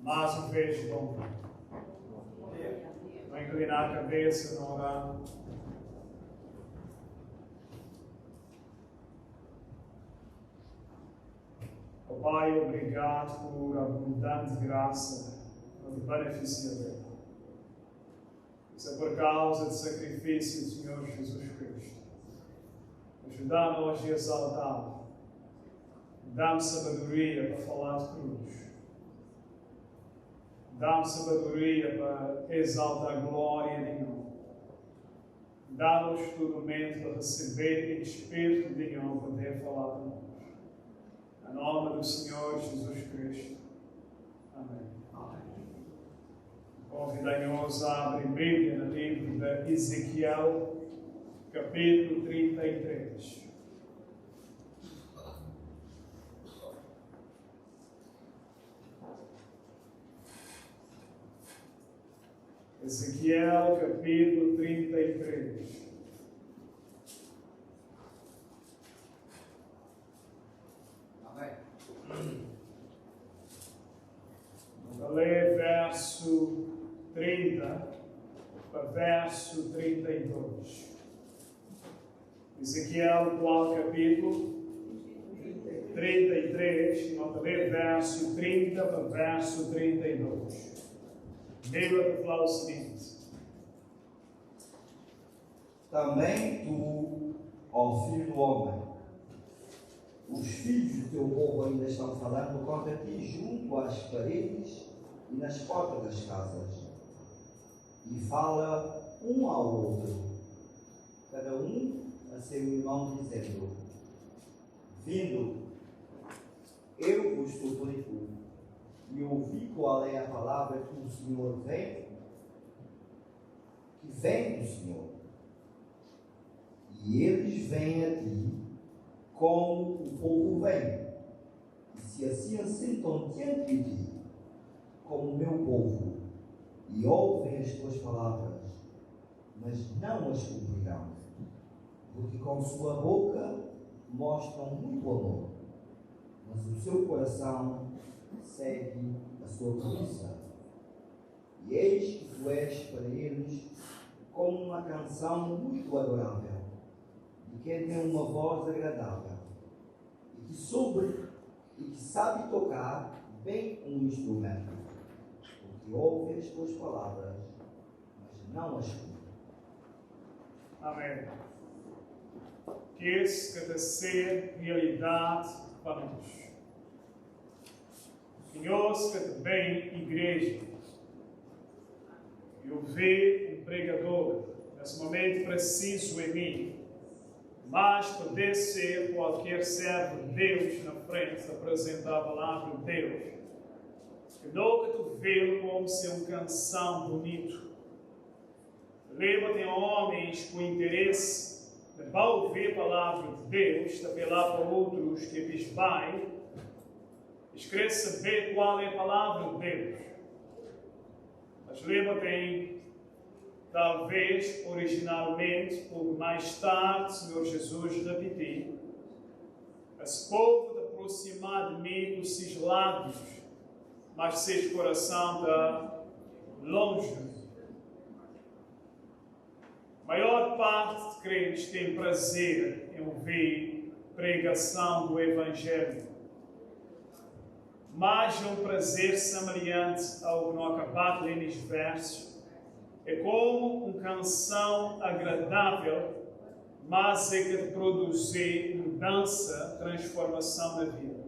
Mais uma vez, bom. Vou inclinar a cabeça no orar. Oh Pai, obrigado por abundante graça que nos beneficia dele. Isso é por causa do sacrifício do Senhor Jesus Cristo. Ajuda-nos a exaltá-lo. Dá-me sabedoria para falar de cruz. Dá-me sabedoria para exaltar a glória de Deus. Dá-nos todo momento para receber e Espírito de Deus para poder falar de nós. Em nome do Senhor Jesus Cristo. Amém. Convidamos a abrir Bíblia no livro de Ezequiel, capítulo 33. Ezequiel, capítulo 33. Amém. Vou ler verso 30 para verso 32. Ezequiel, qual capítulo? 33. Vamos ler verso 30 para verso 32. Bíblia que fala o seguinte: Também tu, ó filho do homem, os filhos do teu povo ainda estão falando contra ti junto às paredes e nas portas das casas, e fala um ao outro, cada um a seu irmão, dizendo: Vindo, eu vos suplico, e ouvi qual é a palavra que o Senhor vem, que vem do Senhor. E eles vêm a ti como o povo vem, e se assim assentam diante de ti, como o meu povo, e ouvem as tuas palavras, mas não as cumprirão, porque com sua boca mostram muito amor, mas o seu coração segue a sua cobiça. E eis que tu és para eles como uma canção muito adorável, e que tem uma voz agradável, e que sabe tocar bem um instrumento, porque ouve as tuas palavras, mas não as cumpre. Amém. Que isso que deve ser realidade para nós. Senhor, que também igreja, eu vejo um pregador nesse momento preciso em mim, mas poder ser qualquer servo de Deus na frente, apresentar a palavra de Deus, que nunca tu vê como ser uma canção bonito. Leva-te a homens com interesse de ouvir a palavra de Deus, de apelar para outros que bisbem, querer saber qual é a palavra de Deus. Mas leva-te, talvez, originalmente, ou mais tarde, Senhor Jesus repetir, esse povo te aproximar de mim com seus lábios, mas seu coração está longe. A maior parte de crentes tem prazer em ouvir pregação do Evangelho, mas um prazer semelhante ao que não acabado de ler nos versos. É como uma canção agradável, mas é que produzir mudança, transformação na vida.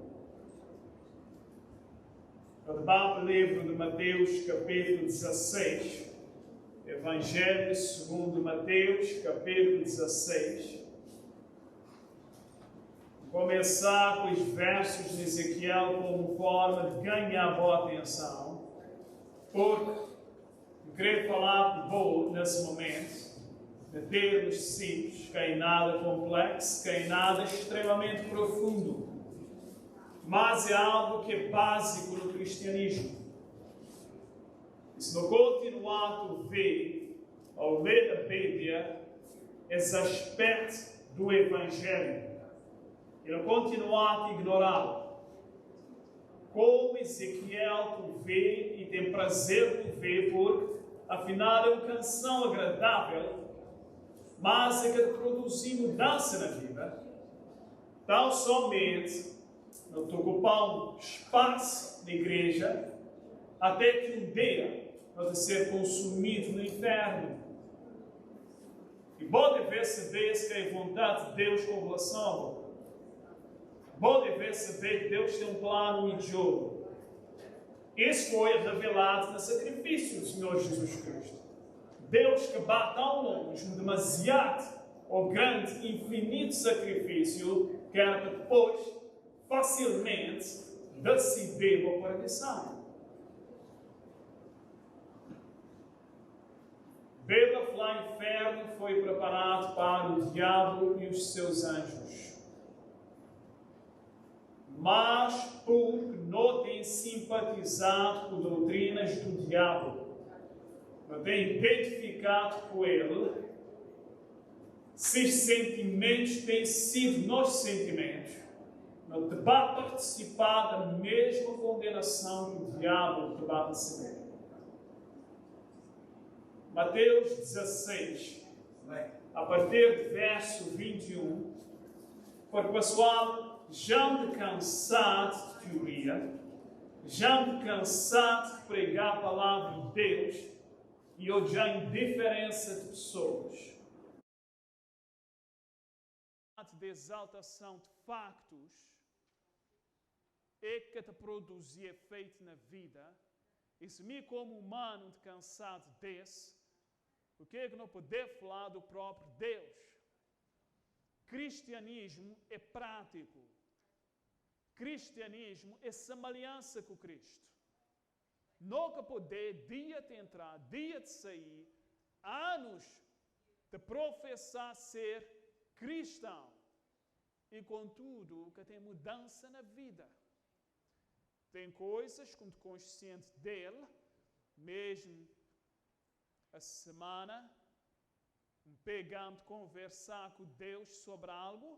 No debate do livro de Mateus, capítulo 16, Evangelho segundo Mateus, capítulo 16, começar com os versos de Ezequiel como forma de ganhar a boa atenção, porque eu queria falar de bom nesse momento, de termos simples, que é nada complexo, que é nada extremamente profundo, mas é algo que é básico no cristianismo. E se não continuar a ver, ao ler a Bíblia, esse aspecto do Evangelho, e não continuar a ignorá-lo, como Ezequiel tu vê e tem prazer por ver, porque afinal é uma canção agradável, mas é que produzir mudança na vida, tão somente não te ocupar um espaço na igreja, até que um dia pode ser consumido no inferno. E pode ver saber que é a vontade de Deus com relação a você. Pode ver saber que Deus tem um plano em jogo. Isso foi revelado no sacrifício do Senhor Jesus Cristo. Deus que vai tão longe, um demasiado ou grande, infinito sacrifício, que era para depois facilmente decidir a perdição. Bíblia fala inferno foi preparado para o diabo e os seus anjos. Mas porque não tem simpatizado com doutrinas do diabo, não tem identificado com ele, seus sentimentos têm sido nossos sentimentos, não te vai participar da mesma condenação que o diabo te vai receber. Mateus 16, a partir do verso 21, porque o pessoal já me cansado de teoria, já me cansado de pregar a palavra de Deus, e eu já indiferença de pessoas. De exaltação de factos é que te produzir efeito na vida, e se me como humano de cansado desse, o que é que não poder falar do próprio Deus? Cristianismo é prático. Cristianismo é semelhança com Cristo. Nunca poder dia de entrar, dia de sair, anos de professar ser cristão. E contudo, que tem mudança na vida. Tem coisas como consciente dele, mesmo a semana, pegando conversar com Deus sobre algo,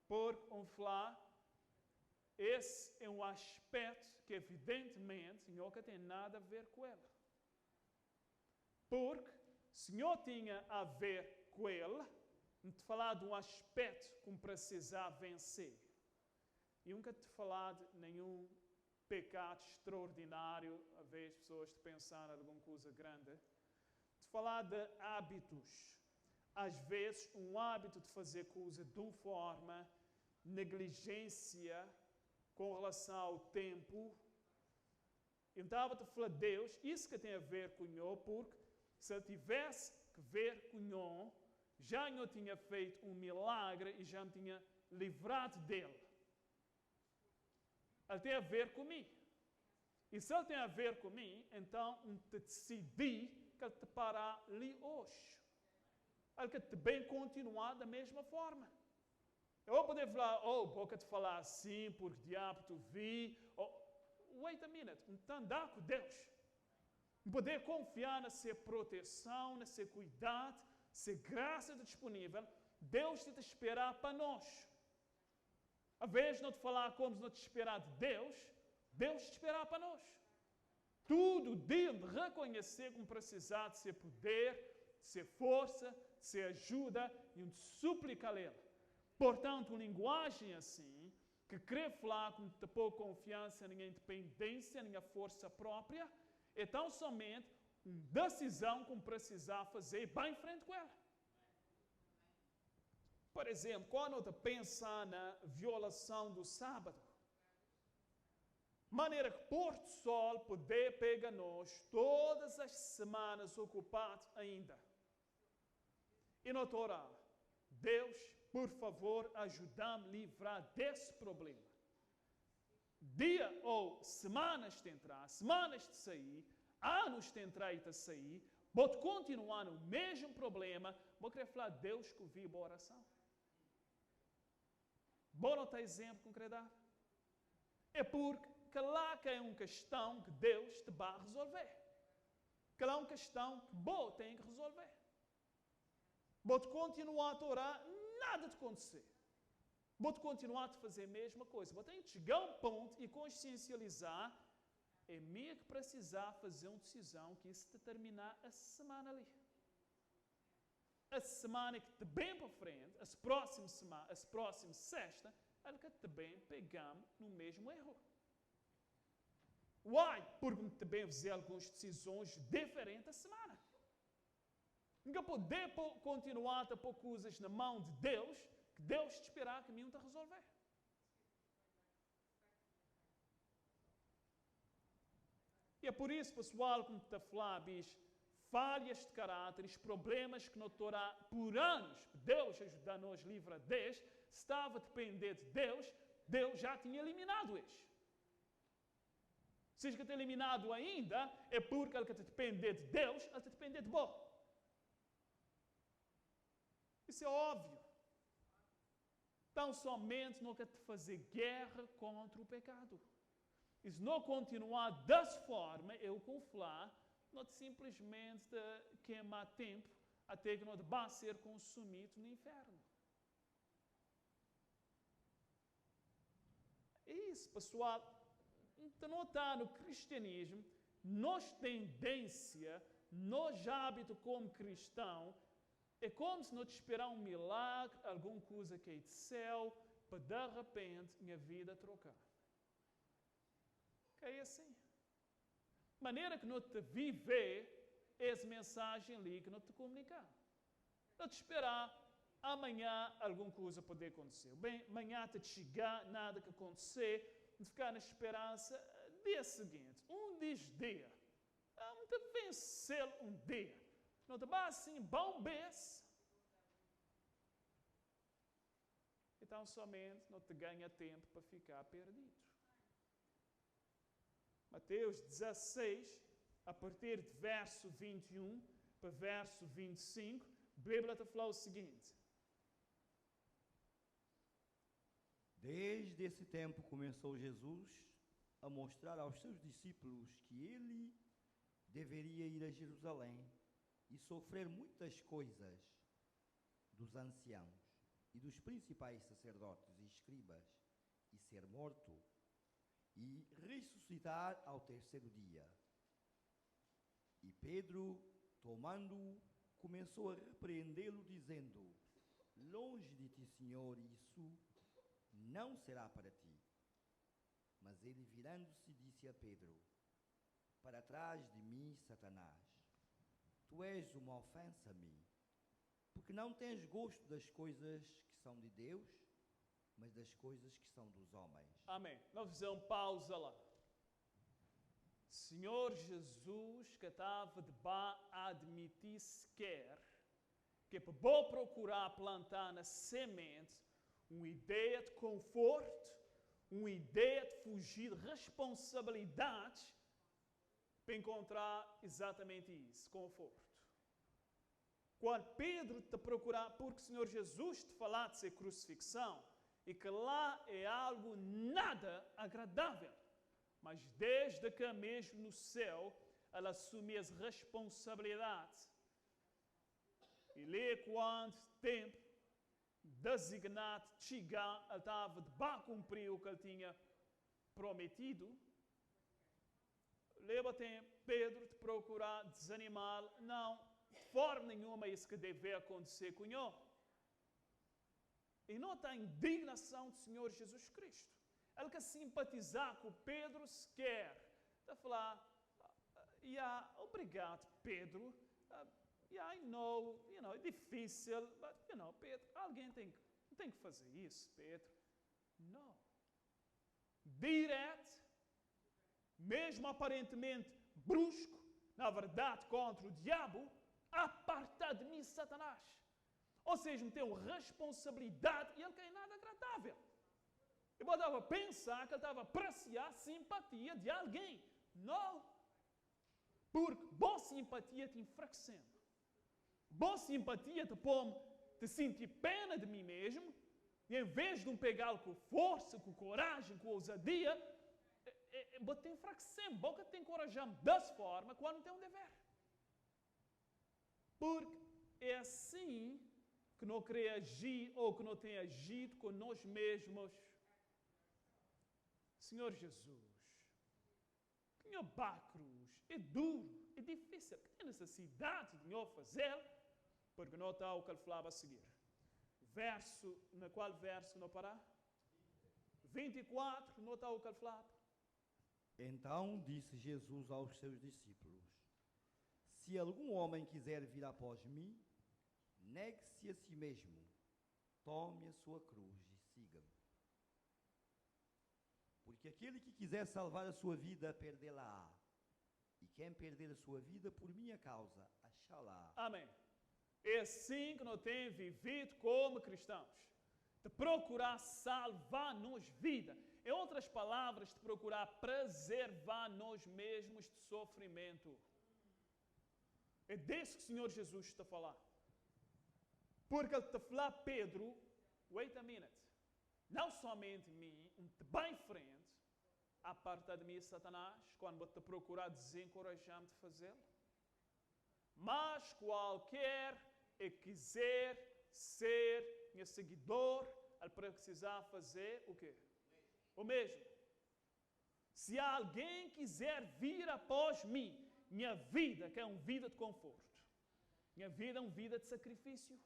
por falar, esse é um aspecto que evidentemente nunca tem nada a ver com ele. Porque se não tinha a ver com ele, te falar de um aspecto como precisar vencer. E nunca te falar de nenhum pecado extraordinário, a vez pessoas de pensar em alguma coisa grande. De falar de hábitos. Às vezes, um hábito de fazer coisa de uma forma, negligência com relação ao tempo. Eu estava a falar de Deus, isso que tem a ver com o porque se ele tivesse que ver com o já não tinha feito um milagre e já me tinha livrado dele. Ele tem a ver comigo. E se ele tem a ver comigo, então te decidi que ele te parar ali hoje. Ele que te bem continuar da mesma forma. Eu vou poder falar, boca te falar assim, porque diabo tu vi. Wait a minute, então andar com Deus. Poder confiar na sua proteção, na seu cuidado, se graça disponível, Deus te esperar para nós. A vez não te falar como não te esperar de Deus, Deus te esperar para nós. Tudo de reconhecer como precisar de ser poder, de ser força, de ser ajuda e de suplicar a Ele. Portanto, uma linguagem assim, que quer falar com te pôr confiança em independência, em força própria, é tão somente uma decisão como precisar fazer bem em frente com ela. Por exemplo, quando você pensa na violação do sábado, maneira que Porto Sol poder pegar nós todas as semanas ocupados ainda. E não orar, Deus, por favor, ajuda-me a livrar desse problema. Dia ou semanas de entrar, semanas de sair, anos de entrar e de sair, vou continuar no mesmo problema, vou querer falar Deus que ouvi a oração. Vou notar exemplo concretado? É porque lá que é uma questão que Deus te vai resolver. Que lá é uma questão que você tem que resolver. Vou continuar a orar, nada de acontecer. vou continuar a fazer a mesma coisa. Vou ter que chegar a um ponto e consciencializar, é meio que precisar fazer uma decisão que isso terminar a semana ali. A semana que bem para frente, as próximas semanas, as próximas sexta, é que também pegamos no mesmo erro. Uai, porque também fazer algumas decisões diferentes a semana. Não poder continuar a pôr coisas na mão de Deus, que Deus te esperar que me te resolver. E é por isso, pessoal, como está a falar, falhas de caráter, problemas que não terá por anos, Deus ajuda-nos a livrar deles, estava a depender de Deus, Deus já tinha eliminado eles. Se ele está eliminado ainda, é porque ele está a depender de Deus, ele está a depender de bom. Isso é óbvio. Então, somente não quer fazer guerra contra o pecado. E se não continuar dessa forma, eu conflar, não simplesmente queimar tempo até que não vá ser consumido no inferno. É isso, pessoal. Então, não está no cristianismo, nós tendência, nós hábito como cristão, é como se nós esperar um milagre, alguma coisa que é de céu, para de repente minha vida trocar. Que é assim. Maneira que nós te viver essa mensagem ali que nós te comunicar. Não te esperar amanhã alguma coisa poder acontecer. Bem, amanhã te chegar, nada que acontecer, de ficar na esperança, dia seguinte, dia, não te vencer um dia. Não te vai assim, bom bem. Então somente não te ganha tempo para ficar perdido. Mateus 16, a partir de verso 21 para verso 25, a Bíblia está falando o seguinte. Desde esse tempo começou Jesus a mostrar aos seus discípulos que ele deveria ir a Jerusalém e sofrer muitas coisas dos anciãos e dos principais sacerdotes e escribas e ser morto e ressuscitar ao terceiro dia. E Pedro, tomando-o, começou a repreendê-lo, dizendo: longe de ti, Senhor, isso não será para ti. Mas ele, virando-se, disse a Pedro: para trás de mim, Satanás, tu és uma ofensa a mim, porque não tens gosto das coisas que são de Deus, mas das coisas que são dos homens. Amém. Vamos fazer uma pausa lá. Senhor Jesus, que estava de a admitir sequer que para bom procurar plantar na semente uma ideia de conforto, uma ideia de fugir de responsabilidades para encontrar exatamente isso, conforto. Quando Pedro te procurar, porque o Senhor Jesus te falar de ser crucifixão, e que lá é algo nada agradável, mas desde que mesmo no céu, ela assume as responsabilidades. E lê quanto tempo designado chegar, ele estava de cumprir o que ele tinha prometido. Leva tempo, Pedro te procurar desanimá-lo. Não, de forma nenhuma isso que deve acontecer com ele. E nota a indignação do Senhor Jesus Cristo. Ele quer simpatizar com Pedro sequer. Está a falar, obrigado, Pedro. I know, é difícil, but, Pedro, alguém tem que fazer isso, Pedro. Não. Direto, mesmo aparentemente brusco, na verdade contra o diabo, aparta de mim, Satanás. Ou seja, me tem uma responsabilidade e ele quer nada agradável. Eu estava a pensar que ele estava a apreciar a simpatia de alguém. Não. Porque boa simpatia te enfraquecendo. Boa simpatia te põe te sentir pena de mim mesmo. E em vez de pegá-lo com força, com coragem, com ousadia, te enfraquecendo. Boca te encorajando dessa forma quando tem um dever. Porque é assim que não querer agir ou que não tem agido com nós mesmos. Senhor Jesus, que não vá à cruz, é duro, é difícil, que tem necessidade de não fazer, porque não está o que ele falava a seguir. Na qual verso não parar? 24, não está o que ele falava. Então disse Jesus aos seus discípulos: se algum homem quiser vir após mim, negue-se a si mesmo, tome a sua cruz e siga-me. Porque aquele que quiser salvar a sua vida, perdê-la-á. E quem perder a sua vida por minha causa, achá-la. Amém. É assim que nós temos vivido como cristãos. De procurar salvar nós vida. Em outras palavras, de procurar preservar nós mesmos de sofrimento. É disso que o Senhor Jesus está a falar. Porque ele está a falar, Pedro, wait a minute. Não somente mim, bem em frente, aparta de mim, Satanás, quando vou te procurar desencorajar-me de fazê-lo. Mas qualquer que quiser ser meu seguidor, ele precisar fazer o quê? O mesmo. Se alguém quiser vir após mim, minha vida, que é uma vida de conforto, minha vida é uma vida de sacrifício.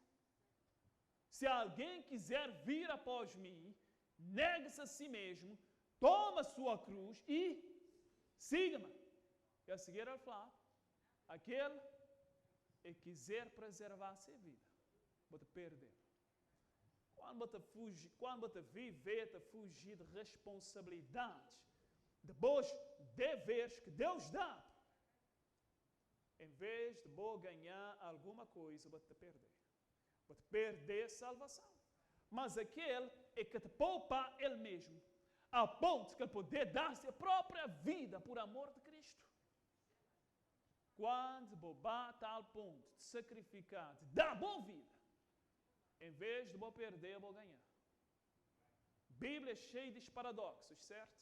Se alguém quiser vir após mim, negue-se a si mesmo, toma a sua cruz e siga-me. E a seguir ele fala, aquele que quiser preservar a sua vida, vou-te perder. Quando você viver, fugir de responsabilidades, de bons deveres que Deus dá, em vez de vou ganhar alguma coisa, vou-te perder. Vou-te perder a salvação. Mas aquele é que te poupa ele mesmo, a ponto que ele poder dar-se a própria vida por amor de Cristo. Quando vou a tal ponto de sacrificar, de dar boa vida, em vez de vou perder, vou ganhar. Bíblia é cheia de paradoxos, certo?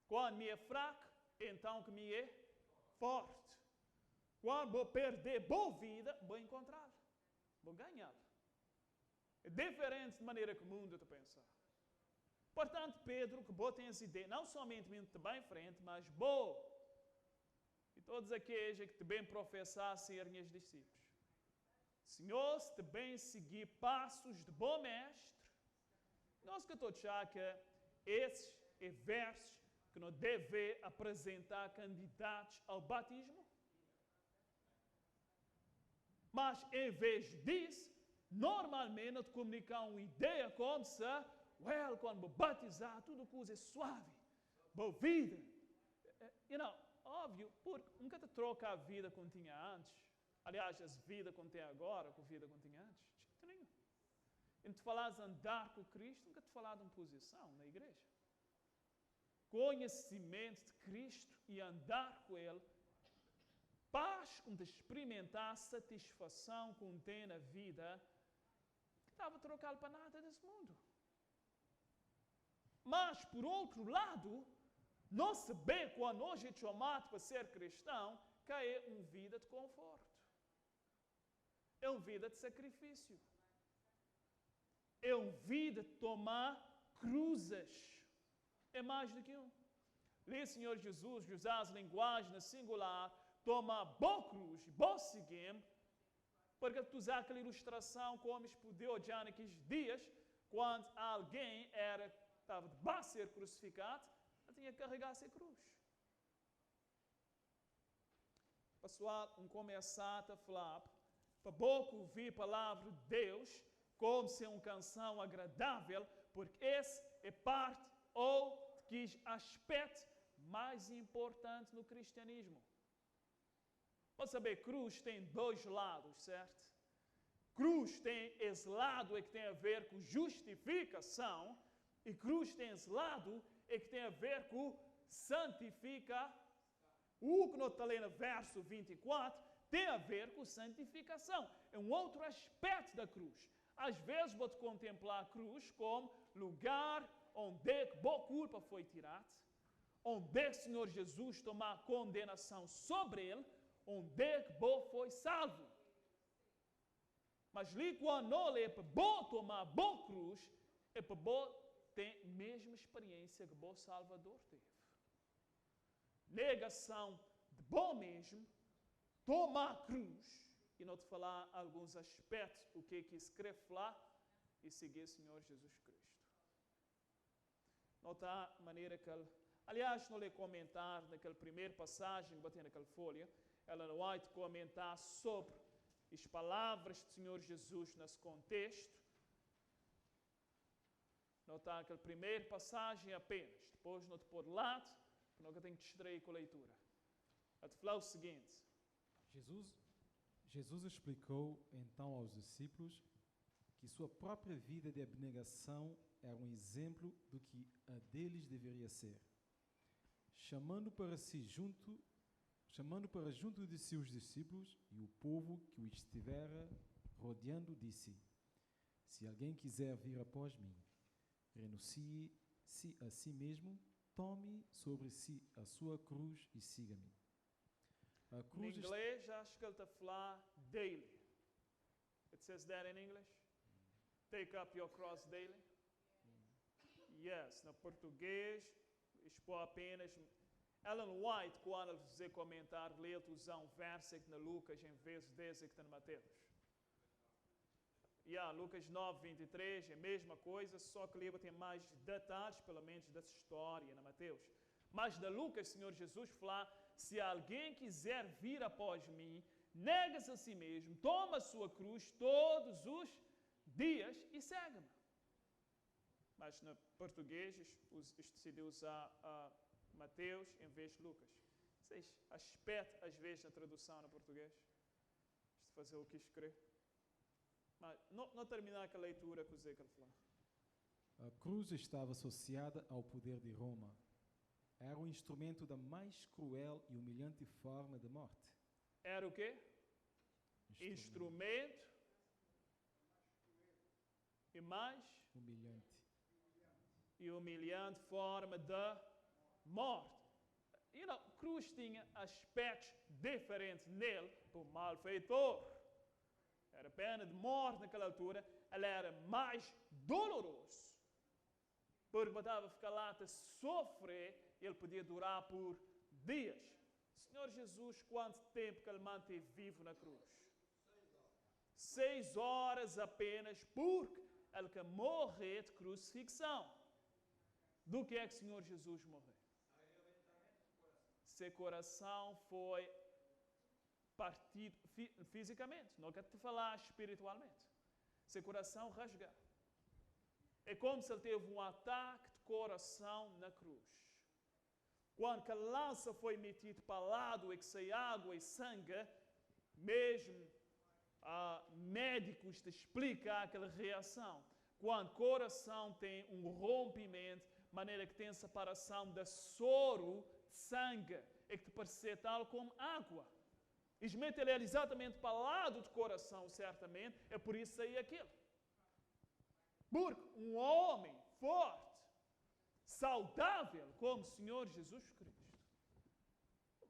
Quando me é fraco, então que me é forte. Quando vou perder boa vida, vou encontrá-la. Vou ganhá-la. É diferente de maneira que o mundo está a pensar. Portanto, Pedro, que boa tem essa ideia, não somente muito bem em frente, mas boa. E todos aqueles que te bem professar serem meus discípulos. Senhor, se te bem seguir passos de bom mestre, nós que estou a achar que esses versos que nós devemos apresentar candidatos ao batismo. Mas, em vez disso, normalmente nós comunicamos uma ideia como se, quando vou batizar, tudo coisa é suave, boa vida. Óbvio, porque nunca te troca a vida como tinha antes. Aliás, as vidas como tem agora, com a vida como tinha antes. De jeito nenhum. E te falas de andar com Cristo, nunca te falar de uma posição na igreja. Conhecimento de Cristo e andar com Ele, paz com de experimentar a satisfação que tem na vida, que estava a trocar para nada desse mundo. Mas, por outro lado, não saber quando hoje é chamado para ser cristão, que é uma vida de conforto. É uma vida de sacrifício. É uma vida de tomar cruzes. É mais do que um. Lê, Senhor Jesus, usar as linguagens na singular, toma boa cruz, bom seguir, porque tu usas aquela ilustração como explodiu já naqueles dias, quando alguém estava de ser crucificado, ele tinha que carregar essa cruz. Pessoal, começar a falar, para pouco ouvir a palavra de Deus, como ser uma canção agradável, porque esse é parte ou que aspecto mais importante no cristianismo. Pode saber, cruz tem dois lados, certo? Cruz tem esse lado que tem a ver com justificação, e cruz tem esse lado que tem a ver com santificação. O que nós está lendo no verso 24 tem a ver com santificação. É um outro aspecto da cruz. Às vezes vou-te contemplar a cruz como lugar onde boa culpa foi tirada, onde o Senhor Jesus tomou a condenação sobre ele, onde boa foi salvo. Mas ali quando não é para bom tomar bom cruz, é para bom ter a mesma experiência que bom Salvador teve. Negação de bom mesmo, tomar a cruz, e não te falar alguns aspectos, o que escreve lá, e seguir o Senhor Jesus Cristo. Nota a maneira que ele... Aliás, não lhe comentar naquela primeira passagem, batendo naquela folha, Ellen White comentar sobre as palavras do Senhor Jesus nesse contexto. Notar aquela primeira passagem apenas, depois não te pôr de lado, porque nunca tenho que distrair com a leitura. A te falar o seguinte. Jesus explicou então aos discípulos que sua própria vida de abnegação era um exemplo do que a deles deveria ser. Chamando para junto de si os discípulos e o povo que o estivera rodeando, disse: se alguém quiser vir após mim, renuncie-se a si mesmo, tome sobre si a sua cruz e siga-me. Em inglês, acho que ele está a falar daily. It says that in English. Take up your cross daily. Yes, no português, expor apenas... Ellen White, quando ele fizer comentário, lê usar um versículo na Lucas em vez desse que está no Mateus. Lucas 9, 23, é a mesma coisa, só que ali tem mais detalhes, pelo menos, dessa história na Mateus. Mas na Lucas, o Senhor Jesus fala, se alguém quiser vir após mim, nega-se a si mesmo, toma a sua cruz todos os dias e segue-me. Mas no português, decidi usar Mateus em vez de Lucas. Vocês aspectam, às vezes, na tradução no português, de fazer o que escrever. Mas não terminar com a leitura que o Zé quer falar. A cruz estava associada ao poder de Roma. Era um instrumento da mais cruel e humilhante forma de morte. Era o quê? Instrumento e mais humilhante. E humilhante forma de morte. A cruz tinha aspectos diferentes nele para o malfeitor. Era pena de morte naquela altura, ela era mais doloroso. Porque estava a ficar lá a sofrer, ele podia durar por dias. Senhor Jesus, quanto tempo que ele manteve vivo na cruz? 6 horas apenas, porque ele quer morrer de crucifixão. Do que é que o Senhor Jesus morreu? Seu coração foi partido fisicamente, não quero te falar espiritualmente. Seu coração rasgado. É como se ele teve um ataque de coração na cruz. Quando a lança foi metida para o lado e que saiu água e sangue, mesmo médicos te explicam aquela reação. Quando o coração tem um rompimento, de maneira que tem separação de soro de sangue, é que te parece tal como água. E mete ele exatamente para o lado do coração, certamente, é por isso aí aquilo. Porque um homem forte, saudável, como o Senhor Jesus Cristo,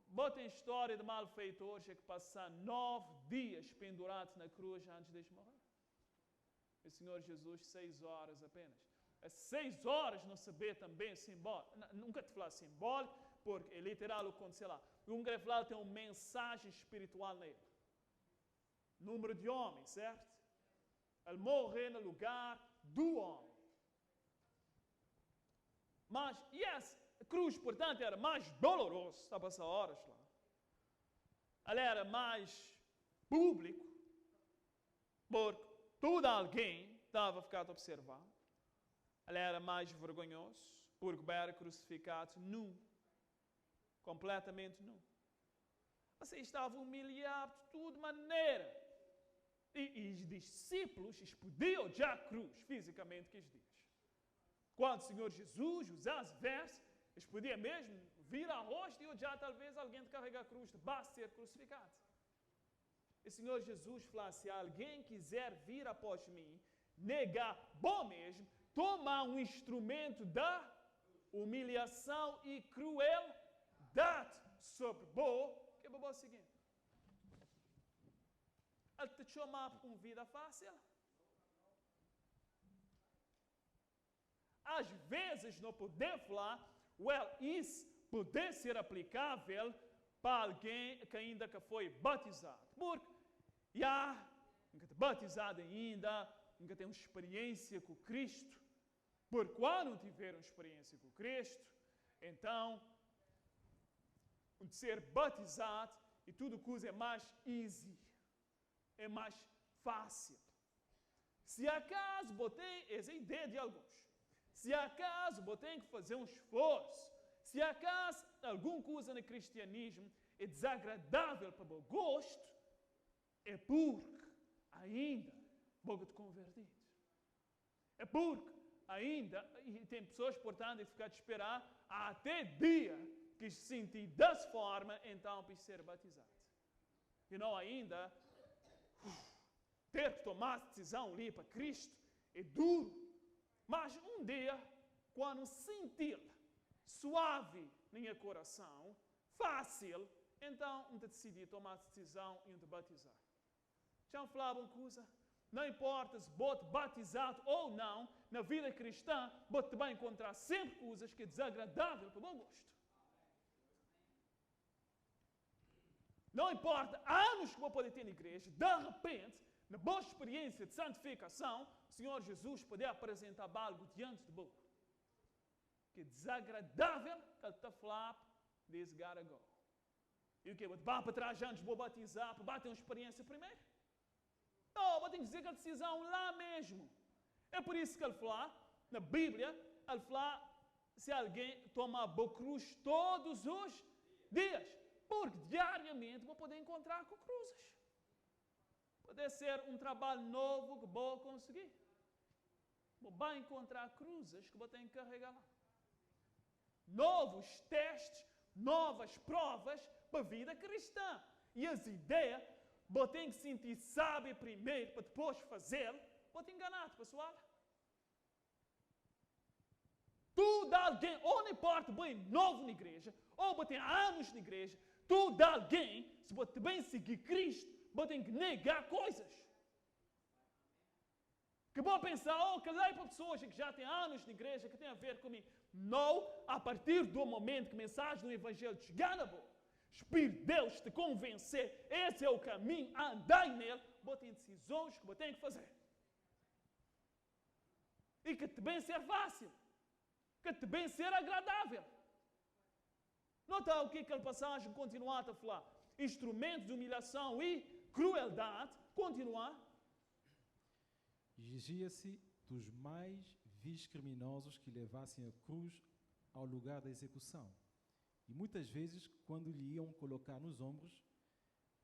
bota em história de malfeitores é que passaram 9 dias pendurados na cruz antes de morrer. O Senhor Jesus, 6 horas apenas. As 6 horas não saber também simbólico. Nunca te falar simbólico, porque é literal o que aconteceu lá. Um grafado tem uma mensagem espiritual nele. Número de homens, certo? Ele morreu no lugar do homem. Mas, a cruz, portanto, era mais doloroso. Está a passar horas lá. Ele era mais público, porque todo alguém estava a ficar a observar. Ele era mais vergonhoso, porque era crucificado nu. Completamente nu. Assim estava humilhado de toda maneira. E os discípulos podiam já a cruz fisicamente aqueles dias. Quando o Senhor Jesus usasse versos, eles podiam mesmo vir a rosto e já talvez alguém de carregar a cruz basta ser crucificado. E o Senhor Jesus falou, se alguém quiser vir após mim, negar bom mesmo, tomar um instrumento da humilhação e crueldade sobre bom, que é o seguinte. Ele te chama para uma vida fácil. Às vezes não podemos falar, isso pode ser aplicável para alguém que ainda que foi batizado. Porque nunca está batizado ainda, nunca tem uma experiência com Cristo. Porque quando tiver uma experiência com Cristo, então, de ser batizado e tudo coisa é mais easy, é mais fácil. Se acaso botei essa ideia de alguns, se acaso botei que fazer um esforço, se acaso alguma coisa no cristianismo é desagradável para o meu gosto, é porque ainda vou te converter. É porque ainda, e tem pessoas, portanto, que ficar a esperar até dia que se sentir dessa forma, então para ser batizado. E não ainda ter que tomar a decisão ali para Cristo é duro. Mas um dia, quando sentir suave no meu coração, fácil, então eu decidi tomar a decisão e te batizar. Já falava uma coisa? Não importa se bote batizado ou não, na vida cristã, bote vai encontrar sempre coisas que é desagradável para o meu gosto. Não importa anos que vou poder ter na igreja, de repente, na boa experiência de santificação, o Senhor Jesus poder apresentar algo diante de boca. Que é desagradável que ele está a falar desse gotta go. E o que? Vá para trás antes, vou batizar, para bater uma experiência primeiro? Não, vou ter que dizer que a decisão lá mesmo. É por isso que ele fala, na Bíblia, ele fala se alguém toma a boa cruz todos os dias. Porque diariamente vou poder encontrar com cruzes. Pode ser um trabalho novo que vou conseguir. Vou encontrar cruzes que vou ter que carregar lá. Novos testes, novas provas para a vida cristã. E as ideias, vou ter que sentir sábio primeiro para depois fazer, vou te enganar, pessoal. Tudo alguém, ou não importa, bem novo na igreja, ou vou ter anos na igreja, tudo alguém, se você bem seguir Cristo, você tem que negar coisas. Que vou pensar, que lei para pessoas que já têm anos na igreja, que tem a ver comigo. Não, a partir do momento que a mensagem do Evangelho chegar na boca, Espírito de Deus te convencer, esse é o caminho, andai nele, você tem decisões que você tem que fazer. E que também ser fácil, que também ser agradável. Nota o que aquela passagem continua a falar. Instrumentos de humilhação e crueldade. Continuar. Exigia-se dos mais vis criminosos que levassem a cruz ao lugar da execução. E muitas vezes, quando lhe iam colocar nos ombros,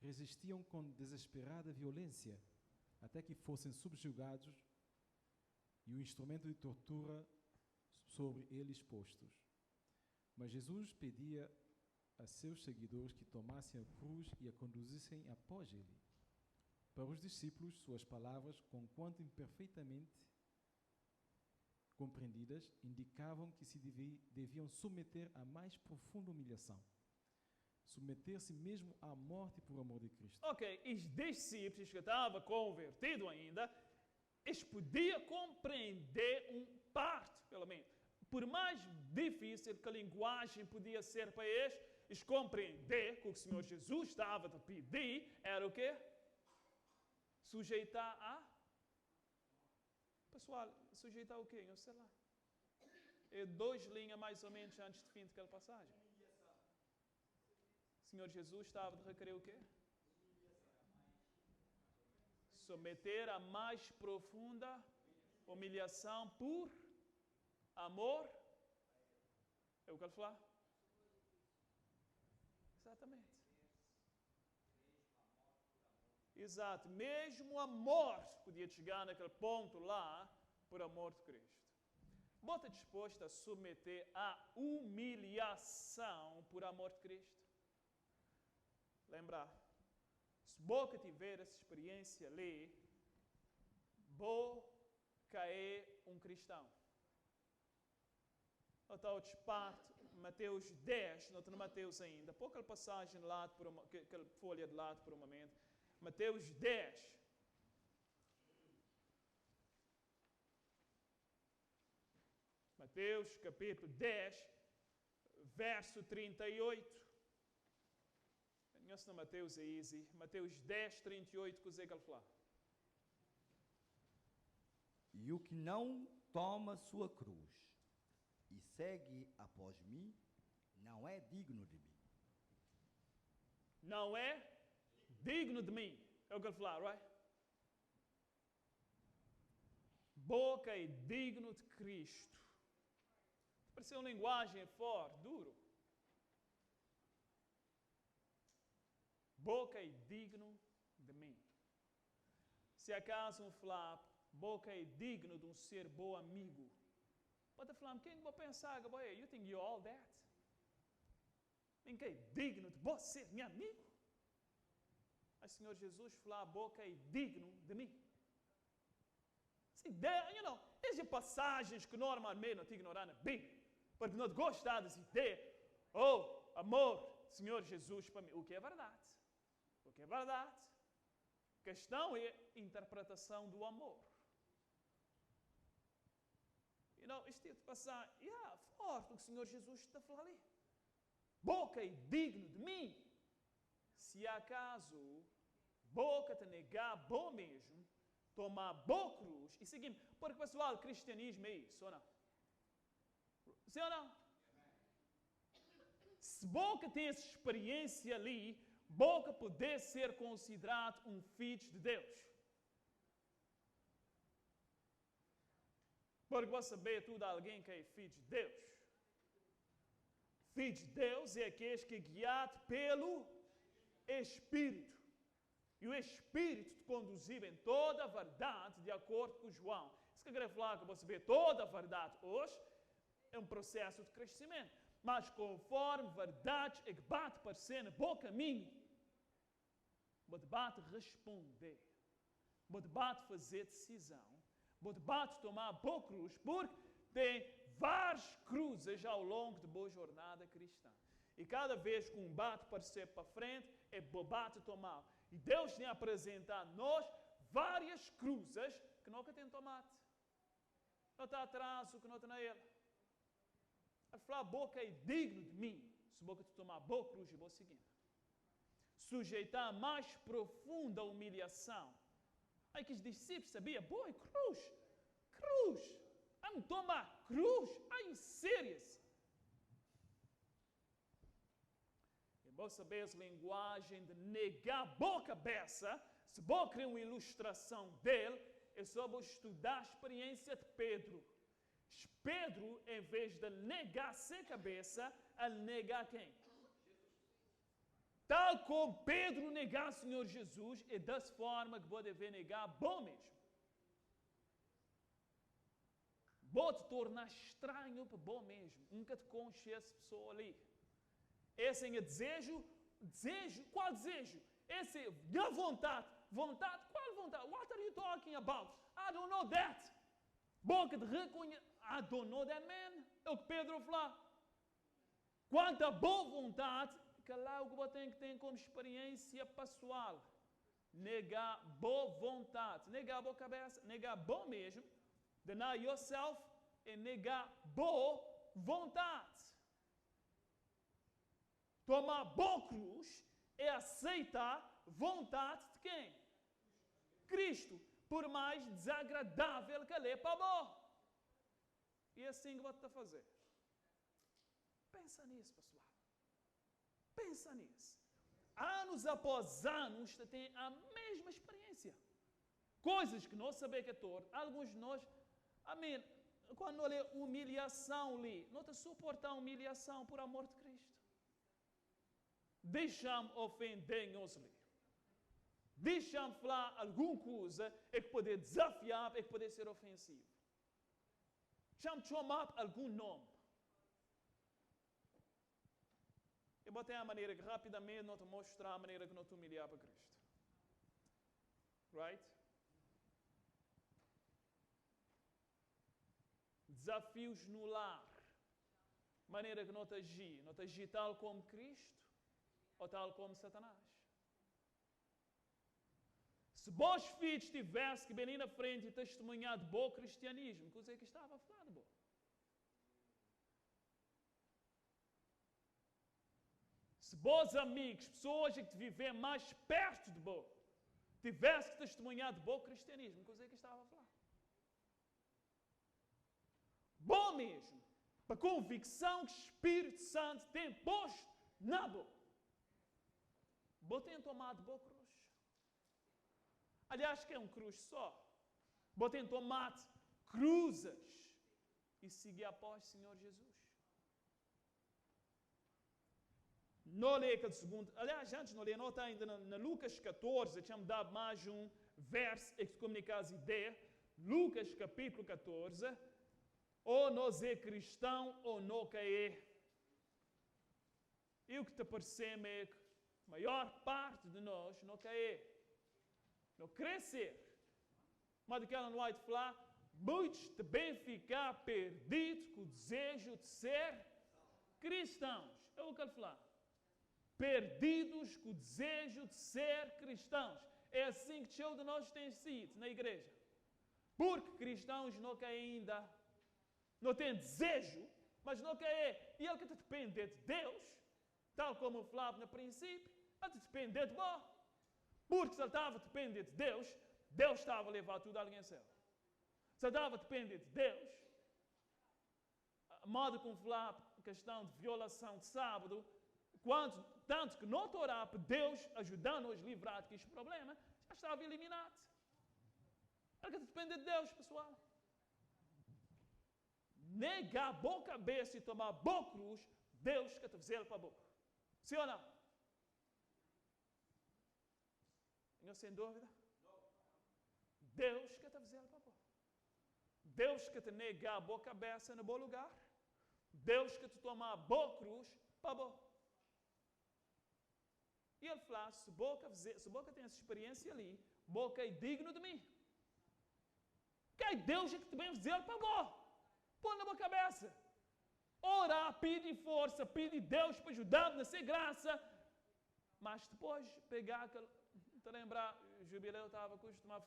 resistiam com desesperada violência, até que fossem subjugados e o instrumento de tortura sobre eles postos. Mas Jesus pedia a seus seguidores que tomassem a cruz e a conduzissem após ele. Para os discípulos, suas palavras, conquanto imperfeitamente compreendidas, indicavam que se deviam submeter à mais profunda humilhação. Submeter-se mesmo à morte por amor de Cristo. Ok, os discípulos que estavam convertidos ainda, eles podiam compreender parte, pelo menos. Por mais difícil que a linguagem podia ser para eles compreender que o Senhor Jesus estava a pedir era o quê? Sujeitar a... Pessoal, sujeitar o quê? Eu sei lá. É 2 linhas mais ou menos antes do fim daquela passagem. O Senhor Jesus estava a requerer o quê? Submeter a mais profunda humilhação por amor. É o que ele fala? Exatamente. Exato. Mesmo a morte podia chegar naquele ponto lá por amor de Cristo. Bota disposto a submeter a humilhação por amor de Cristo. Lembrar. Se boca tiver essa experiência ali, vou cair um cristão. Não está outra parte, Mateus 10, não está no Mateus ainda. Pouca passagem de lado, aquela folha de lado por um momento. Mateus 10. Mateus capítulo 10, verso 38. Conhece Mateus é easy. Mateus 10, 38, que é que ele fala? E o que não toma sua cruz e segue após mim, não é digno de mim. Não é digno de mim. É o que ele fala, right? Boca é digno de Cristo. Pareceu uma linguagem forte, duro. Boca é digno de mim. Se acaso um falar, boca é digno de um ser bom amigo. Pode falar, quem vai pensar, you think you're all that? Quem é digno de você, meu amigo? Mas o Senhor Jesus falou, a boca é digno de mim. Existem passagens que normalmente não te ignorar na Bíblia, porque não gostamos dessa ideia, amor, Senhor Jesus para mim, o que é verdade. O que é verdade. A questão é a interpretação do amor. Este tipo de passagem, forte o que o Senhor Jesus está falando ali. Boca é digno de mim. Se acaso boca te negar bom mesmo, tomar boa cruz e seguir. Porque, pessoal, cristianismo é isso, ou não? Sim ou não? Se boca tem essa experiência ali, boca poder ser considerado um filho de Deus. Porque você saber tudo de alguém que é filho de Deus. Filho de Deus é aquele que é guiado pelo Espírito. E o Espírito te conduzir em toda a verdade, de acordo com João. Isso que eu quero falar, que você vê toda a verdade hoje, é um processo de crescimento. Mas conforme verdade é que bate para ser no bom caminho, bate responder, bate fazer decisão, bate tomar boa cruz, porque tem várias cruzes ao longo de boa jornada cristã. E cada vez que um bate para ser para frente, é bate tomar. E Deus tem apresentado a nós várias cruzes que nunca tem tomado. Não está atrás, que não está na ele. A falar, a boca é digno de mim. Se a boca te tomar boa cruz, eu vou seguindo. Sujeitar a mais profunda humilhação. Aí que os discípulos sabiam, boa, cruz. Não toma cruz. I'm serious. E vou saber a linguagem de negar boa cabeça. Se vou criar uma ilustração dele, é só vou estudar a experiência de Pedro. Pedro, em vez de negar sem cabeça, ele nega quem? Tal como Pedro negar o Senhor Jesus, é dessa forma que vou dever negar bom mesmo. Vou te tornar estranho para bom mesmo. Nunca te conheci essa pessoa ali. Esse é o desejo. Qual desejo? Esse é a vontade. Vontade? Qual vontade? What are you talking about? I don't know that. Boca de reconhecer. I don't know that man. É o que Pedro falou. Quanto a boa vontade, que lá o que você tem que ter como experiência pessoal. Negar boa vontade. Negar boa cabeça. Negar bom mesmo. Deny yourself e negar boa vontade. Tomar boa cruz é aceitar vontade de quem? Cristo. Por mais desagradável que ele é para bom. E é assim que você está a fazer. Pensa nisso, pessoal. Pensa nisso. Anos após anos, você tem a mesma experiência. Coisas que nós sabemos que é torto. Alguns de nós, quando olha humilhação ali, não te suportar a humilhação por amor de Cristo. Deixa-me ofender-nos ali. Deixa-me falar alguma coisa é que poder desafiar, é que poder ser ofensivo. Deixa-me chamar algum nome. Eu botei a maneira que rapidamente não te mostrar a maneira que não te humilhar para Cristo. Right? Desafios no lar. Maneira que não te agir tal como Cristo ou tal como Satanás. Se vós filhos tivesse que vir na frente e testemunhar de bom cristianismo, coisa é que estava a falar de bom. Se vós amigos, pessoas que vivem mais perto de bom, tivesse que testemunhar de bom cristianismo, coisa é que estava a falar. Bom mesmo, para a convicção que o Espírito Santo tem posto na boa. Bom tem tomado boa cruz. Aliás, que é um cruz só. Bom tem tomado cruzes e seguir após o Senhor Jesus. Não lê aquele segundo. Aliás, antes não lê, não está ainda na Lucas 14, tinha-me dado mais um verso que comunica as ideias. Lucas capítulo 14. Ou nós é cristão ou não é. E o que te percebe é que a maior parte de nós não é. Não crescer. Mas aquela não vai te falar, muitos também ficar perdidos com o desejo de ser cristãos. É o que ele fala. Perdidos com o desejo de ser cristãos. É assim que show de nós tem sido na igreja. Porque cristãos não querem ainda. Não tem desejo, mas não quer. E ele que depende de Deus, tal como eu falava no princípio, ele depende de bom. Porque se ele estava dependendo de Deus, Deus estava a levar tudo a alguém céu. Se ele estava dependendo de Deus, a modo como falava a questão de violação de sábado, tanto que não orar para Deus ajudando-nos a livrar deste problema, já estava eliminado. Ele que depende de Deus, pessoal. Negar a boa cabeça e tomar a boa cruz, Deus que te fizer para a boca. Sim ou não? Não sem dúvida? Deus que te fizer para a boca. Deus que te negar a boa cabeça no bom lugar. Deus que te tomar a boa cruz para a boca. E ele fala, se boca tem essa experiência ali, boca é digno de mim. Que é Deus que te vem fazer para a boca. Põe na tua cabeça. Orar, pedir força, pedir Deus para ajudar-me a ser graça. Mas depois pegar aquele. Te lembrar, o jubileu estava acostumado a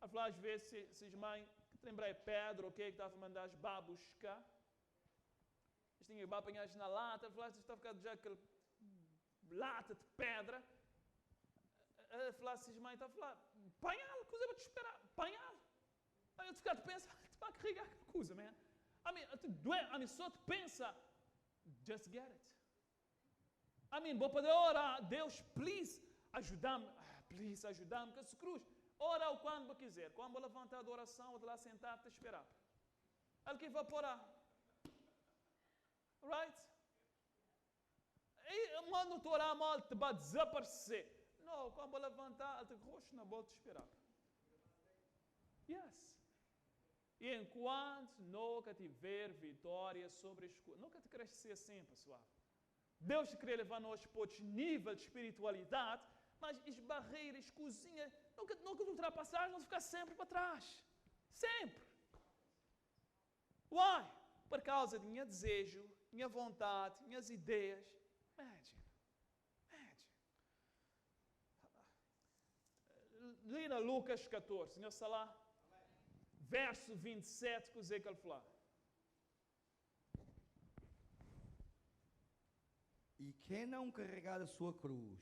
falar às vezes, se mãe, que te lembrar Pedro, que estava a mandar as babuscar. Eles tinham que apanhar na lata, falar, estava a ficar já aquele lata de pedra. Falar, se mãe estava a falar, panhal, coisa para te esperar, panhal. Aí eu te ficar a pensar, tu vai carregar aquela coisa, man. Só te pensa, just get it. Vou poder orar, Deus, please, ajuda-me, please, ajuda-me com essa cruz. Ora o quando quiser, quando vou levantar da oração, vou lá sentar te esperar. Ele que vai orar. Right? E mando te orar mal, te vai desaparecer. Não, quando vou levantar, ele te roxo na bola te esperar. Yes. E enquanto nunca tiver vitória sobre as coisas, nunca te crescer assim, pessoal. Deus te quer levar nós para outro nível de espiritualidade, mas as barreiras, cozinhas, nunca ultrapassar, nós ficar sempre para trás. Sempre. Why? Por causa de minha desejo, minha vontade, minhas ideias. Imagine. Lê na Lucas 14, senhor Salá. Verso 27, que ele fala. E quem não carregar a sua cruz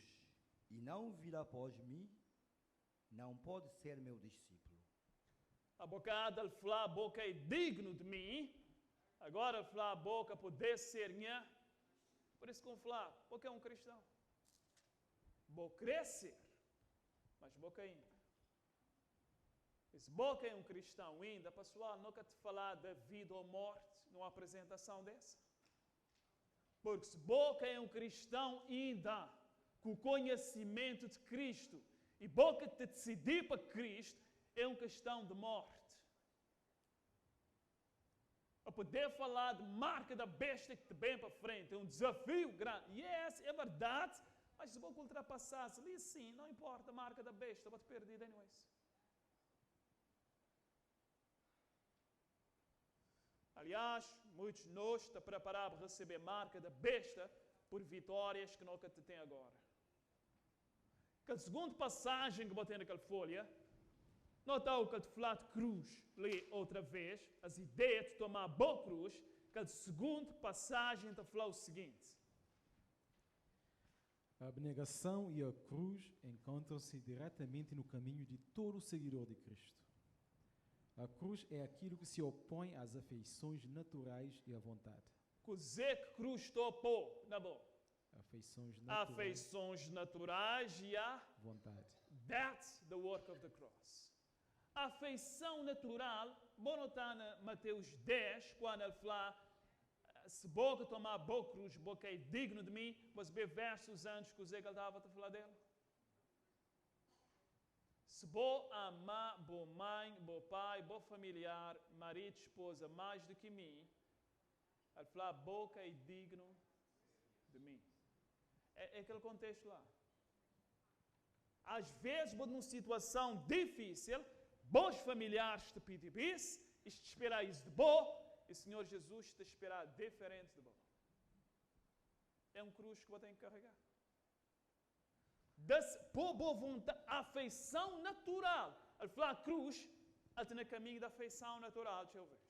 e não vir após mim, não pode ser meu discípulo. A boca dele fala, a boca é digno de mim. Agora ele fala, a boca pode ser minha. Por isso que eu falo, boca é um cristão. Vou crescer, mas boca ainda. Se boca é um cristão ainda, pessoal, nunca te falar da vida ou morte numa apresentação dessa. Porque se boca é um cristão ainda, com o conhecimento de Cristo, e boca te decidir para Cristo, é uma questão de morte. A poder falar de marca da besta que te vem para frente, é um desafio grande. Yes, é verdade, mas se boca ultrapassasse ali, sim, não importa a marca da besta, vou te perder anyways. Aliás, muitos de nós estão preparados para receber marca da besta por vitórias que nunca te tem agora. aquela segunda passagem que botei naquela folha, nota o que te falar de cruz, li outra vez, as ideias de tomar boa cruz, aquela segunda passagem te falar o seguinte. A abnegação e a cruz encontram-se diretamente no caminho de todo seguidor de Cristo. A cruz é aquilo que se opõe às afeições naturais e à vontade. Cozer que cruz estou a pôr, na boa. Afeições naturais e a vontade. That's the work of the cross. A afeição natural, vou notar na Mateus 10, quando ele fala, se boca tomar boa cruz, boca é digno de mim, mas ver versos antes que o Zé estava a falar dele. Se vou amar boa mãe, boa pai, boa familiar, marido, esposa, mais do que mim, ele fala, boca é digno de mim. É aquele contexto lá. Às vezes, numa situação difícil, bons familiares te pedem isso, e te esperar isso de bom, e o Senhor Jesus te esperar diferente de bom. É um cruz que você tem que carregar. Por boa vontade, a afeição natural. Ele fala cruz, ele está no caminho da afeição natural, deixa eu ver.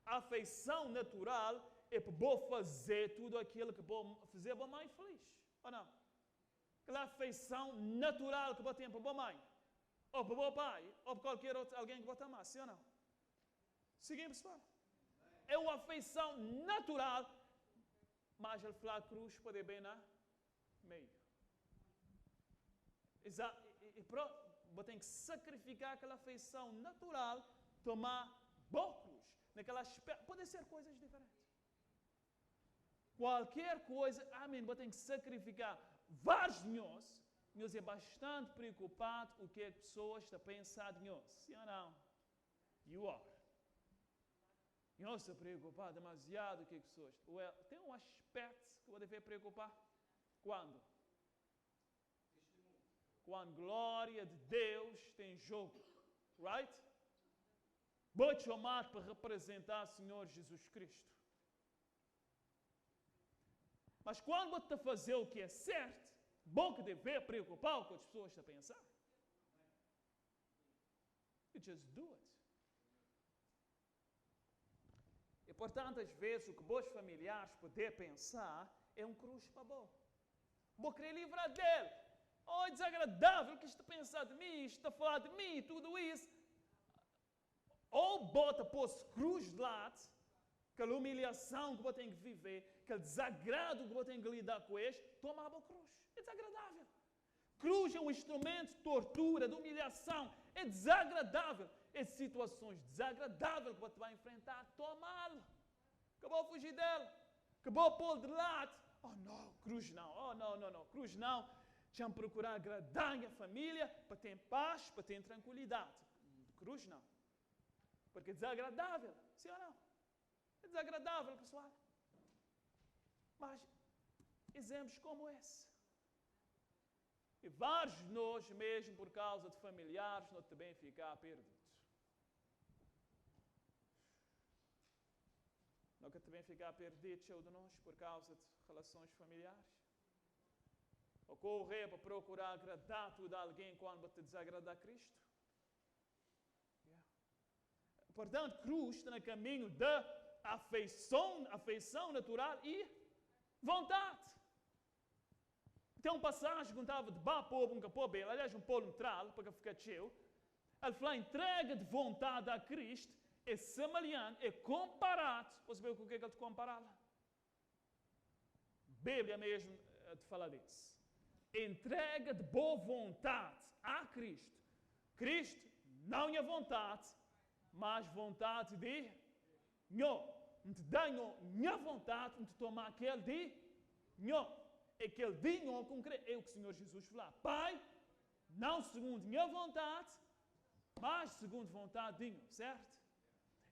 A afeição natural é para vou fazer tudo aquilo que vou fazer a boa mãe feliz. Ou não? Aquela afeição natural que vou ter para a boa mãe, ou para o bom pai, ou para qualquer outro, alguém que vou amar, sim ou não? Seguimos, pessoal. É uma afeição natural, mas ele fala cruz pode bem na meio. Exato. E pronto, você tem que sacrificar aquela afeição natural, tomar boa cruz. Naquela pode ser coisas diferentes. Qualquer coisa, amém, você tem que sacrificar. Vários de nós é bastante preocupado com o que as pessoas estão pensando de nós. Sim ou não? You are. Nós estamos preocupados demasiado com o que as pessoas... tem um aspecto que você deve preocupar. Quando? Quando a glória de Deus tem em jogo. Right? Vou te chamar para representar o Senhor Jesus Cristo. Mas quando você está fazendo o que é certo, bom que deve preocupar com o que as pessoas estão a pensar. You just do it. E portanto, às vezes, o que bons familiares podem pensar é um cruz para bom. Vou querer livrar dele. Oh, é desagradável que isto pensar de mim, isto está a falar de mim, tudo isso. Ou bota pôs cruz de lado, aquela humilhação que você tem que viver, aquele desagrado que você tem que lidar com este, toma a cruz. É desagradável. Cruz é um instrumento de tortura, de humilhação. É desagradável. É situações desagradáveis que você vai enfrentar. Toma-lo. Acabou a fugir dela. Acabou a pôr de lado. Oh, não, cruz não. Oh, não. Cruz não. Deixa-me procurar agradar a minha família para ter paz, para ter tranquilidade. Cruz não. Porque é desagradável. Sim ou não? É desagradável, pessoal. Mas, exemplos como esse. E vários de nós, mesmo por causa de familiares, nós também ficar perdidos. Nunca também ficar perdido, cheio de nós, por causa de relações familiares. Ou correr para procurar agradar tudo a alguém quando você desagradar a Cristo. Yeah. Portanto, cruz está no caminho da afeição natural e vontade. Tem uma passagem que estava de povo, um capô bem, aliás, um polo neutral, para ficar cheio. Ele fala, entrega de vontade a Cristo é semelhante, é comparado. Você vê com o que ele te compara? Bíblia mesmo te fala disso. Entrega de boa vontade a Cristo. Cristo não é vontade, mas vontade de Nhô. Não te dá minha vontade, não te toma aquele de Nhô. Aquele de Nhô concreto. É o que o Senhor Jesus falou. Pai, não segundo minha vontade, mas segundo vontade de Nhô. Certo?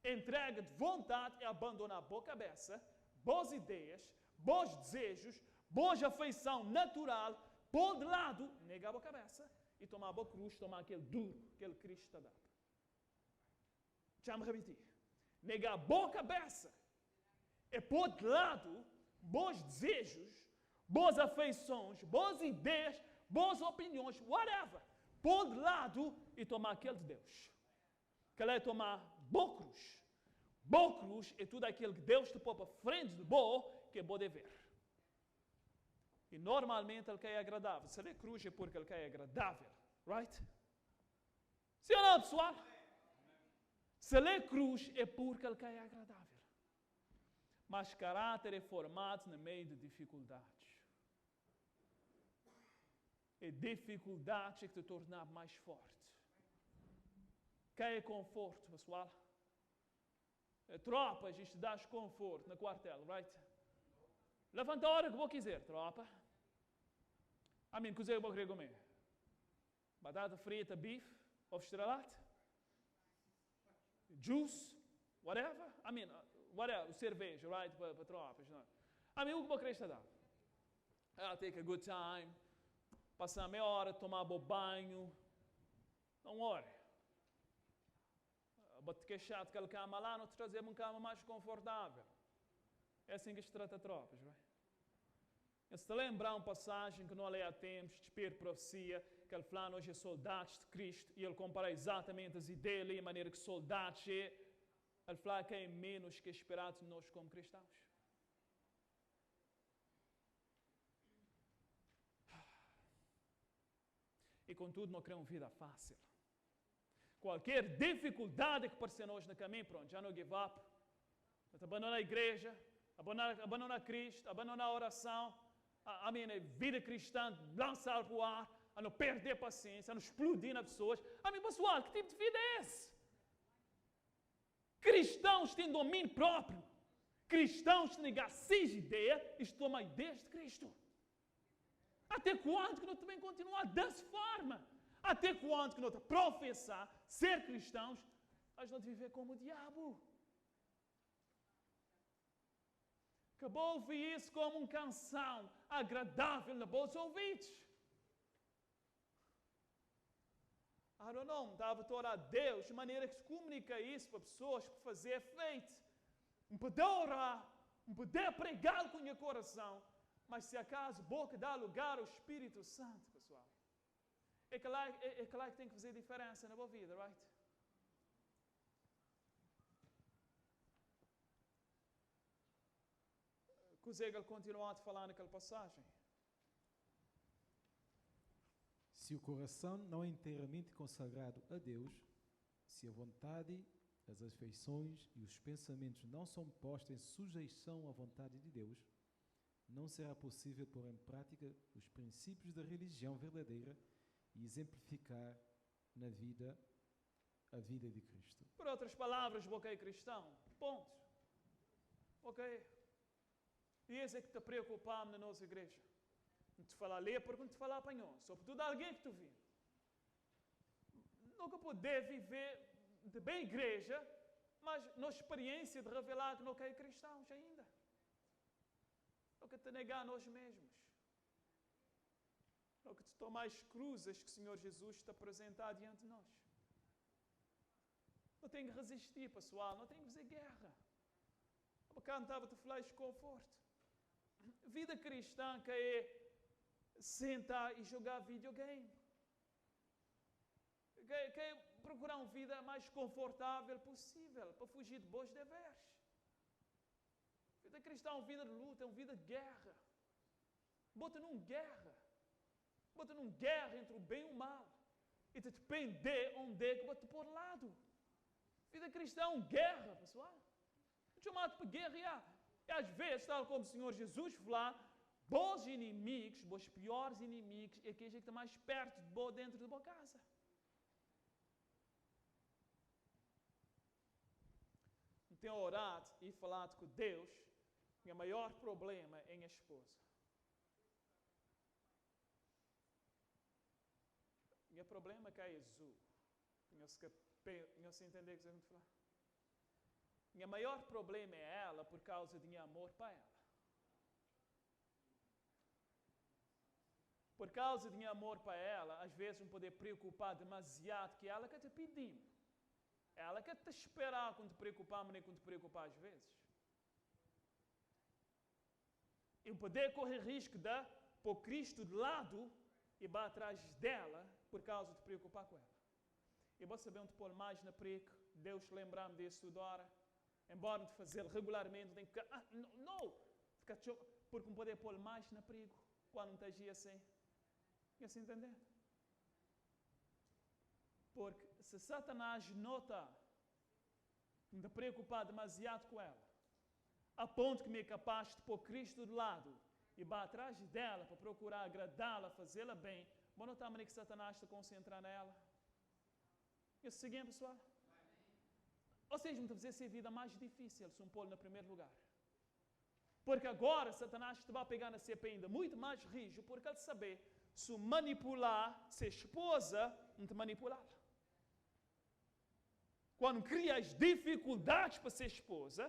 Entrega de vontade é abandonar boa cabeça, boas ideias, bons desejos, boa afeição natural, pôr de lado, negar a boa cabeça e tomar a boa cruz, tomar aquele duro, aquele Cristo está dado. Deixa-me repetir. Negar a boa cabeça é pôr de lado bons desejos, boas afeições, boas ideias, boas opiniões, whatever. Pôr de lado e tomar aquele de Deus. Que ele é tomar boa cruz. Boa cruz é tudo aquilo que Deus te pôs para frente de bom, que é bom de ver. E normalmente ele quer agradável. Se ele é cruz é porque ele quer agradável. Right? Sim ou não, pessoal? Se ele é cruz é porque ele quer agradável. Mas caráter é formado no meio de dificuldades. É dificuldade que te torna mais forte. Quer conforto, pessoal? Tropas, isto dá conforto no quartel, right? Levanta a hora que vou quiser, tropa. Cozer o que eu queria comer. Batata frita, bife, ovo estrelado, juice, whatever. Whatever, cerveja, right, para tropas. O que eu queria dar? I'll take a good time. Passar meia hora, tomar bom banho. Não worry. Bate queixado que a cama lá, não te trazer uma cama mais confortável. É assim que se trata tropas, vai? Se te lembrar uma passagem que não leia há tempos, de Espírito Profecia, que ele fala hoje é soldados de Cristo, e ele compara exatamente as ideias ali, a maneira que soldados é, ele fala que é menos que esperado de nós como cristãos. E contudo não queremos vida fácil. Qualquer dificuldade que aparecer hoje no caminho, pronto, já não give up. Abandonar a igreja, abandonar Cristo, abandonar a oração, a vida cristã, lançar para o ar, a não perder paciência, a não explodir nas pessoas. Pessoal, que tipo de vida é esse? Cristãos têm domínio próprio. Cristãos têm negar-se ideia e tomam ideias de Cristo. Até quando que nós também continuar dessa forma? Até quando que nós professar ser cristãos, nós não viver como o diabo? Acabou ouvir isso como uma canção agradável nos bons ouvidos. I don't know, estava a orar a Deus de maneira que se comunica isso para pessoas, para fazer efeito. Não poder orar, não poder pregar com o meu coração, mas se acaso boca dá lugar ao Espírito Santo, pessoal. É claro que tem que fazer diferença na boa vida, right? Consegue continuar a falar naquela passagem? Se o coração não é inteiramente consagrado a Deus, se a vontade, as afeições e os pensamentos não são postos em sujeição à vontade de Deus, não será possível pôr em prática os princípios da religião verdadeira e exemplificar na vida a vida de Cristo. Por outras palavras, você é cristão. Ponto. Ok. E esse é que te preocupamos na nossa igreja. Não te falar ler porque não te falar apanhou. Sobretudo alguém que tu viu. Nunca poder viver de bem igreja, mas na experiência de revelar que não é cristãos ainda. Nunca te negar a nós mesmos. Nunca te tomar as cruzes que o Senhor Jesus te apresentar diante de nós. Não tem que resistir, pessoal. Não tem que fazer guerra. O bacana estava-te a falar de conforto. Vida cristã que é sentar e jogar videogame. Que é procurar uma vida mais confortável possível para fugir de bons deveres. Vida cristã é uma vida de luta, é uma vida de guerra. Bota numa guerra. Bota numa guerra entre o bem e o mal. E te depender onde é que bota por lado. Vida cristã é uma guerra, pessoal. Chamado para guerrear. E às vezes, tal como o Senhor Jesus falou, bons inimigos, bons piores inimigos, é aquele que está mais perto de boa dentro da boa casa. Tenho orado e falado com Deus, meu maior problema é minha esposa. Meu problema é que é Jesus. Não se entender o que eu estou falando. Meu maior problema é ela por causa de meu amor para ela. Por causa de meu amor para ela, às vezes não poder preocupar demasiado que ela quer te pedindo. Ela quer te esperar quando te preocupar, mas nem quando te preocupar às vezes. E poder correr risco de pôr Cristo de lado e vai atrás dela por causa de preocupar com ela. E você sabemos de pôr mais na preca, Deus lembrar-me disso toda hora, embora de fazer regularmente, tem que ficar, não, ficar porque não poder pôr mais na prego quando não esteja assim. E assim entender? Porque se Satanás nota que me está preocupado demasiado com ela, a ponto que me é capaz de pôr Cristo de lado e vai atrás dela para procurar agradá-la, fazê-la bem, vou notar a maneira que Satanás está concentrado nela. Isso seguinte, pessoal? Ou seja, me está a fazer a vida mais difícil se um pô-lo no primeiro lugar. Porque agora Satanás te vai pegar na CP ainda muito mais rígido, porque ele saber se manipular, se esposa, não te manipular. Quando cria as dificuldades para ser esposa,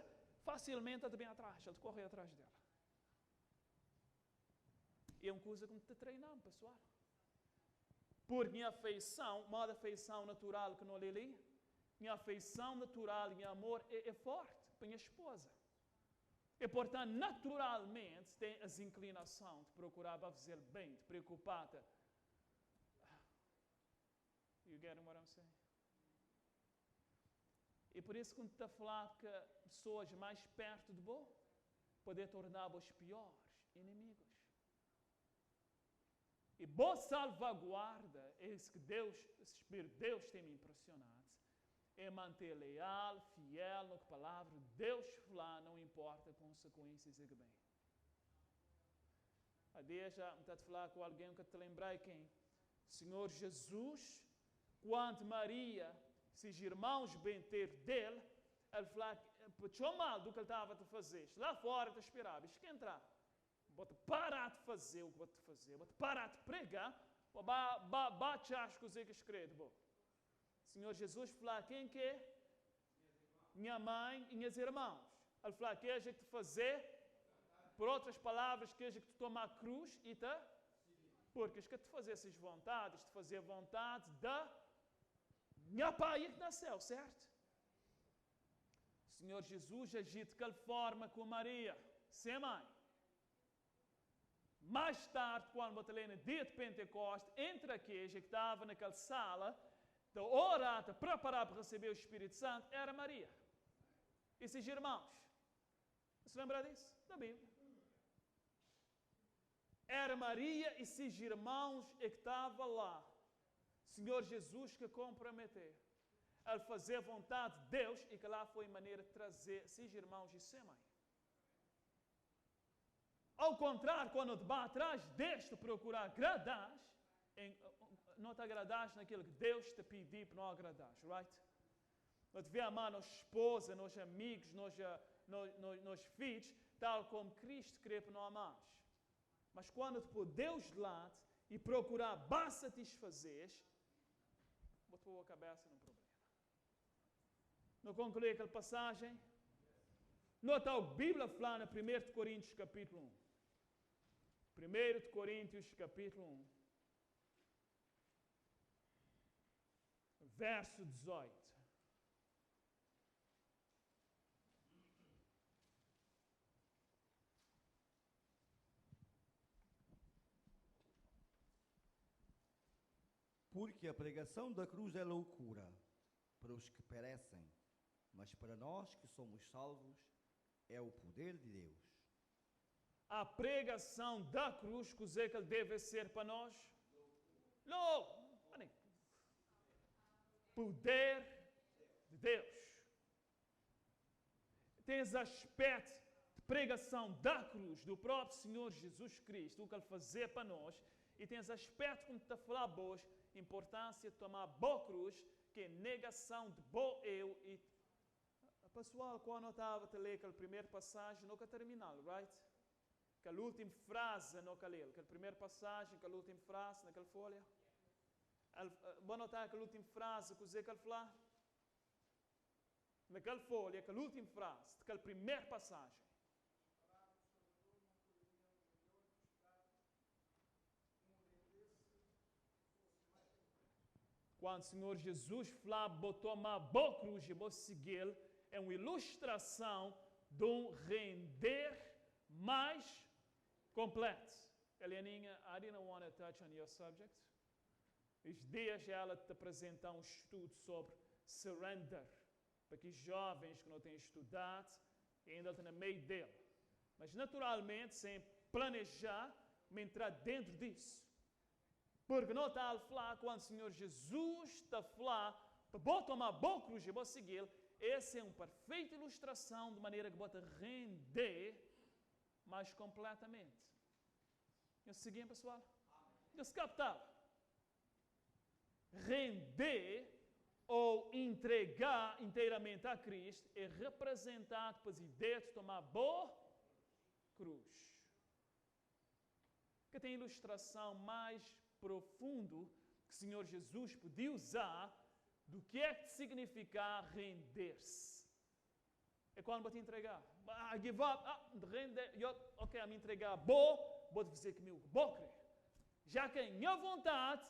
facilmente ela vem atrás, ela corre atrás dela. E é uma coisa que me está treinando, pessoal. Porque minha afeição, uma afeição natural que não lhe li, minha afeição natural, meu amor é forte para minha esposa. E, portanto, naturalmente, tem as inclinações de procurar fazer bem, de preocupar-te. You get what I'm saying? E por isso, quando está a falar que pessoas mais perto de vós podem tornar-vos piores inimigos. E boa salvaguarda, é isso que Deus, esse Espírito de Deus tem me impressionado, é manter leal, fiel no que a palavra de Deus falar, não importa as consequências que vem. A dia já está a falar com alguém que te lembrai quem? Senhor Jesus, quando Maria, esses irmãos bem ter dele, ele falou, puxou mal do que ele estava a fazer, lá fora te esperava, isto que entrar. Vou-te parar de fazer o que vou-te fazer, vou-te parar de pregar, bate as coisas que escrevo. Senhor Jesus falou, quem que é? Minha mãe e minhas irmãos. Ele falou, queres que te fazer? Por outras palavras, queres que te toma a cruz e te? Porque queres que te fazer essas vontades, te fazer vontade da minha pai que nasceu, certo? Senhor Jesus agiu de tal forma com Maria, sem mãe. Mais tarde, quando eu falei no dia de Pentecostes, entre aqueles que estavam naquela sala, de orar, de preparar para receber o Espírito Santo, era Maria. E esses irmãos. Você lembra disso? Da Bíblia. Era Maria e esses irmãos que estavam lá. Senhor Jesus que comprometeu. Ele fazer vontade de Deus e que lá foi maneira de trazer esses irmãos e ser mãe. Ao contrário, quando te vai atrás deste procurar agradar, não te agradares naquilo que Deus te pediu para não agradares, right? Não te vê amar nos esposa, nos amigos, nos filhos, tal como Cristo queria para não amares. Mas quando te pôr Deus de lado e procurar para satisfazeres, vou te pôr a cabeça num problema. Não concluí aquela passagem? Nota a Bíblia falando em 1 Coríntios capítulo 1. 1 Coríntios capítulo 1. Verso 18. Porque a pregação da cruz é loucura para os que perecem, mas para nós que somos salvos é o poder de Deus. A pregação da cruz, que ele deve ser para nós? Louco! Poder de Deus. Tens aspecto de pregação da cruz do próprio Senhor Jesus Cristo, o que ele fazer para nós, e tens aspecto como está a falar hoje, importância de tomar boa cruz, que é negação de bom eu. E pessoal, quando eu estava a ler aquela primeira passagem, nunca terminal, right? Aquela última frase, nunca ler. Aquela primeira passagem, aquela última frase, naquela folha. Vou notar aquela última frase que ele falou. Naquela folha, aquela última frase, aquela primeira passagem. Quando o Senhor Jesus falou, botou uma boa cruz e vou seguir, é uma ilustração de um render mais completo. Elianinha, I didn't want to touch on your subject. Os dias ela te apresentar um estudo sobre surrender, para que os jovens que não têm estudado ainda estão no meio dele. Mas naturalmente, sem planejar, me entrar dentro disso. Porque não está a falar quando o Senhor Jesus está a falar, para botar uma boa cruz e vou seguir, essa é uma perfeita ilustração de maneira que bota render mais completamente. Eu segui, pessoal? Eu se captar. Render ou entregar inteiramente a Cristo é representado pelas ideias de tomar boa cruz. Que tem ilustração mais profundo que o Senhor Jesus podia usar do que é que significa render-se. É quando vou te entregar. Give up, render, ok, a me entregar, vou dizer que meu, vou crer. Já que é minha vontade,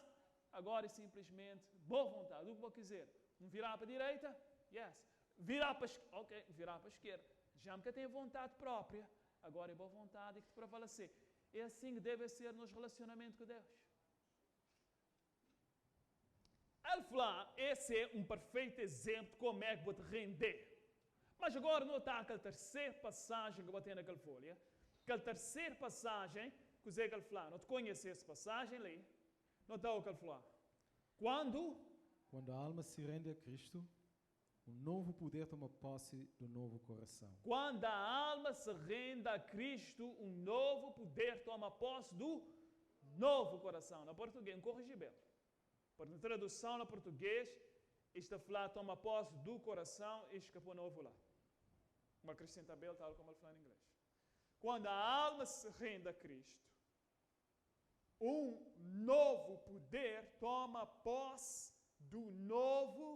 agora é simplesmente boa vontade. O que vou dizer? Virar para a direita? Yes. Virar para a esquerda? Ok, virar para a esquerda. Já que tenho vontade própria, agora é boa vontade que te prevalecer. É assim que deve ser nos relacionamentos com Deus. Ele fala, esse é um perfeito exemplo de como é que vou te render. Mas agora não está aquela terceira passagem que eu vou ter naquela folha. Aquela terceira passagem, que o ele fala, não te conhece essa passagem ali. Não está o que ele fala. Quando a alma se rende a Cristo, um novo poder toma posse do novo coração. Quando a alma se rende a Cristo, um novo poder toma posse do novo coração. Na português, incorrigível. Por na tradução na português, está falando toma posse do coração e escapou novo lá. Uma acrescenta bem, tal como ele fala em inglês. Quando a alma se rende a Cristo, um novo poder toma posse do novo,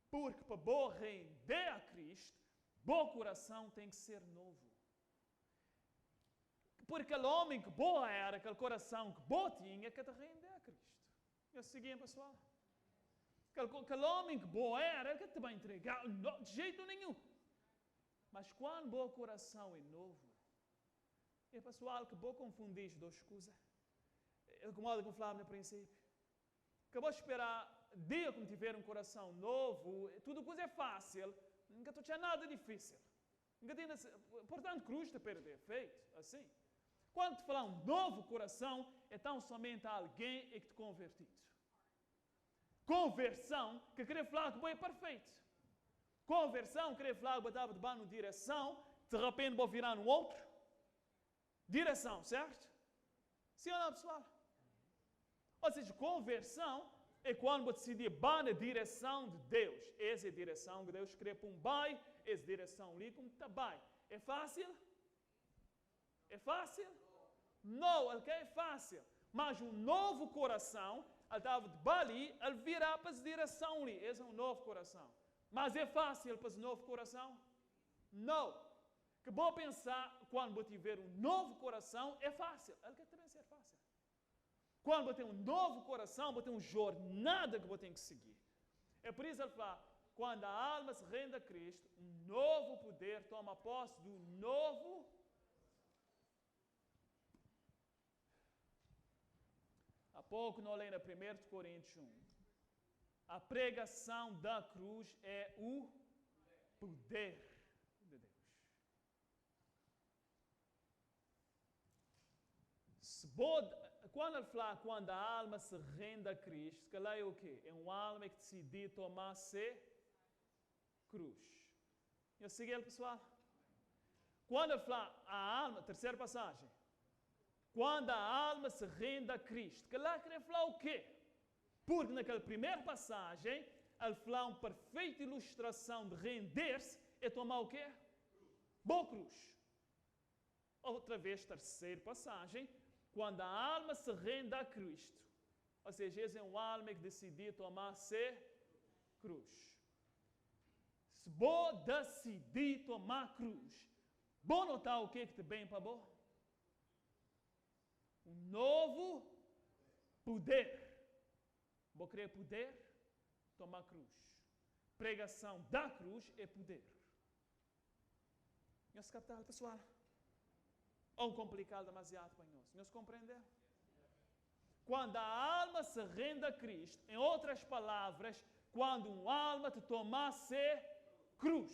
porque para bom render a Cristo, bom coração tem que ser novo. Porque aquele homem que boa era, aquele coração que bom tinha, que te render a Cristo. Eu segui, pessoal? Aquele homem que boa era, que te vai entregar, de jeito nenhum. Mas quando bom coração é novo, é pessoal que vou confundir as duas coisas. É como eu falava no princípio. Que eu vou esperar, dia que tiver um coração novo, tudo coisa é fácil, nunca tinha nada difícil. Portanto, cruz te perder, feito, assim. Quando te falar um novo coração, é tão somente alguém que te convertido. Conversão, que queria falar que é perfeito. Conversão, queria falar que estava de uma direção, de repente vou virar no outro. Direção, certo? Sim ou não, pessoal? Ou seja, conversão é quando você decide ir na direção de Deus. Essa é a direção que Deus quer para um bai, essa é a direção ali como está bai. É fácil? É fácil? Não, ele quer é fácil. Mas um novo coração, ele estava de Bali, ele virá para essa direção ali. Esse é um novo coração. Mas é fácil para esse novo coração? Não. Que vou pensar, quando vou tiver um novo coração, é fácil. Ele quer também ser fácil. Quando vou ter um novo coração, vou ter uma jornada que vou ter que seguir. É por isso que ele fala, quando a alma se rende a Cristo, um novo poder toma posse do novo. Há pouco nós lemos na 1 Coríntios 1. A pregação da cruz é o poder de Deus. Quando ele fala, quando a alma se rende a Cristo, que lá é o quê? É uma alma que decidiu tomar-se cruz. Eu segui ele, pessoal? Quando ele fala, a alma, terceira passagem. Quando a alma se rende a Cristo, que lá queria falar o quê? Porque naquela primeira passagem, ele fala uma perfeita ilustração de render-se é tomar o quê? Boa cruz. Outra vez, terceira passagem, quando a alma se rende a Cristo, ou seja, essa é uma alma que decidiu tomar-se cruz. Se vou decidir tomar cruz, vou notar o que te bem para bom? Um novo poder. Vou querer poder, tomar cruz. Pregação da cruz é poder. Nós captar, pessoal? Ou complicado demasiado para nós? Nós compreendemos? Quando a alma se rende a Cristo, em outras palavras, quando uma alma te tomasse cruz,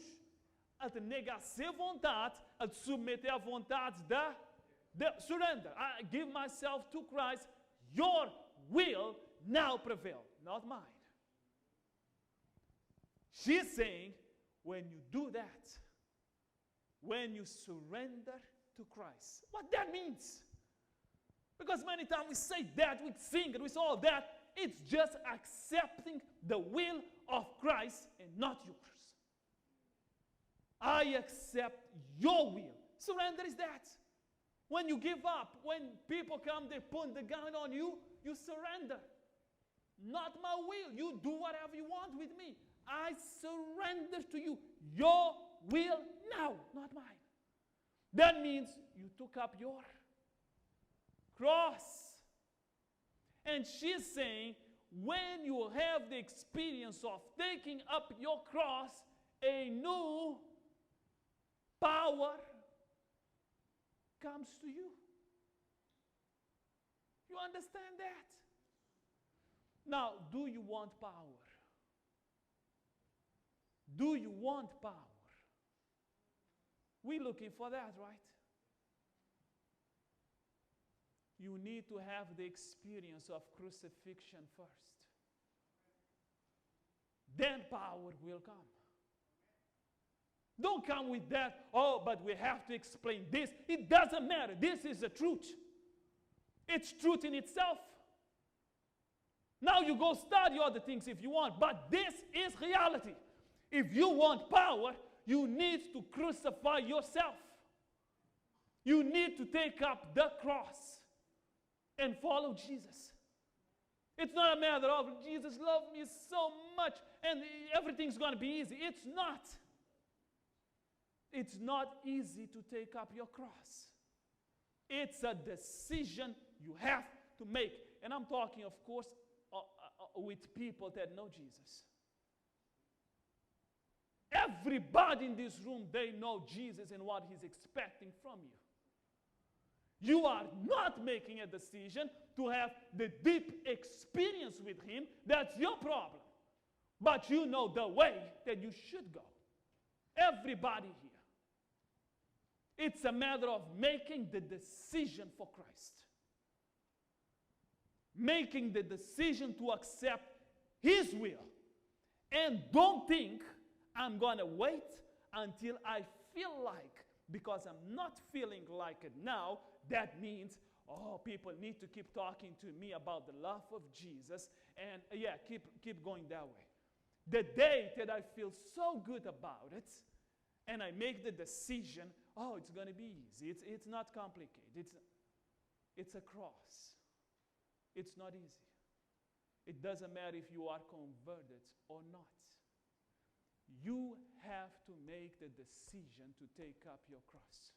a te negar a vontade, a te submeter à vontade da surrender. I give myself to Christ, your will now prevail, not mine. She's saying, when you do that, when you surrender to Christ, what that means. Because many times we say that, we sing it, we say all that, it's just accepting the will of Christ and not yours. I accept your will. Surrender is that. When you give up, when people come, they put the gun on you, you surrender. Not my will. You do whatever you want with me. I surrender to you. Your will now, not mine. That means you took up your cross. And she's saying, when you have the experience of taking up your cross, a new power comes to you. You understand that? Now, do you want power? Do you want power? We're looking for that, right? You need to have the experience of crucifixion first. Then power will come. Don't come with that, oh, but we have to explain this. It doesn't matter. This is the truth. It's truth in itself. Now you go study other things if you want, but this is reality. If you want power, you need to crucify yourself. You need to take up the cross and follow Jesus. It's not a matter of Jesus loved me so much and everything's going to be easy. It's not. It's not easy to take up your cross. It's a decision you have to make. And I'm talking, of course, with people that know Jesus. Everybody in this room, they know Jesus and what he's expecting from you. You are not making a decision to have the deep experience with him. That's your problem. But you know the way that you should go. Everybody here. It's a matter of making the decision for Christ. Making the decision to accept his will. And don't think I'm going to wait until I feel like, because I'm not feeling like it now, that means, oh, people need to keep talking to me about the love of Jesus, and keep going that way. The day that I feel so good about it, and I make the decision, oh, it's going to be easy. It's not complicated. It's a cross. It's not easy. It doesn't matter if you are converted or not. You have to make the decision to take up your cross.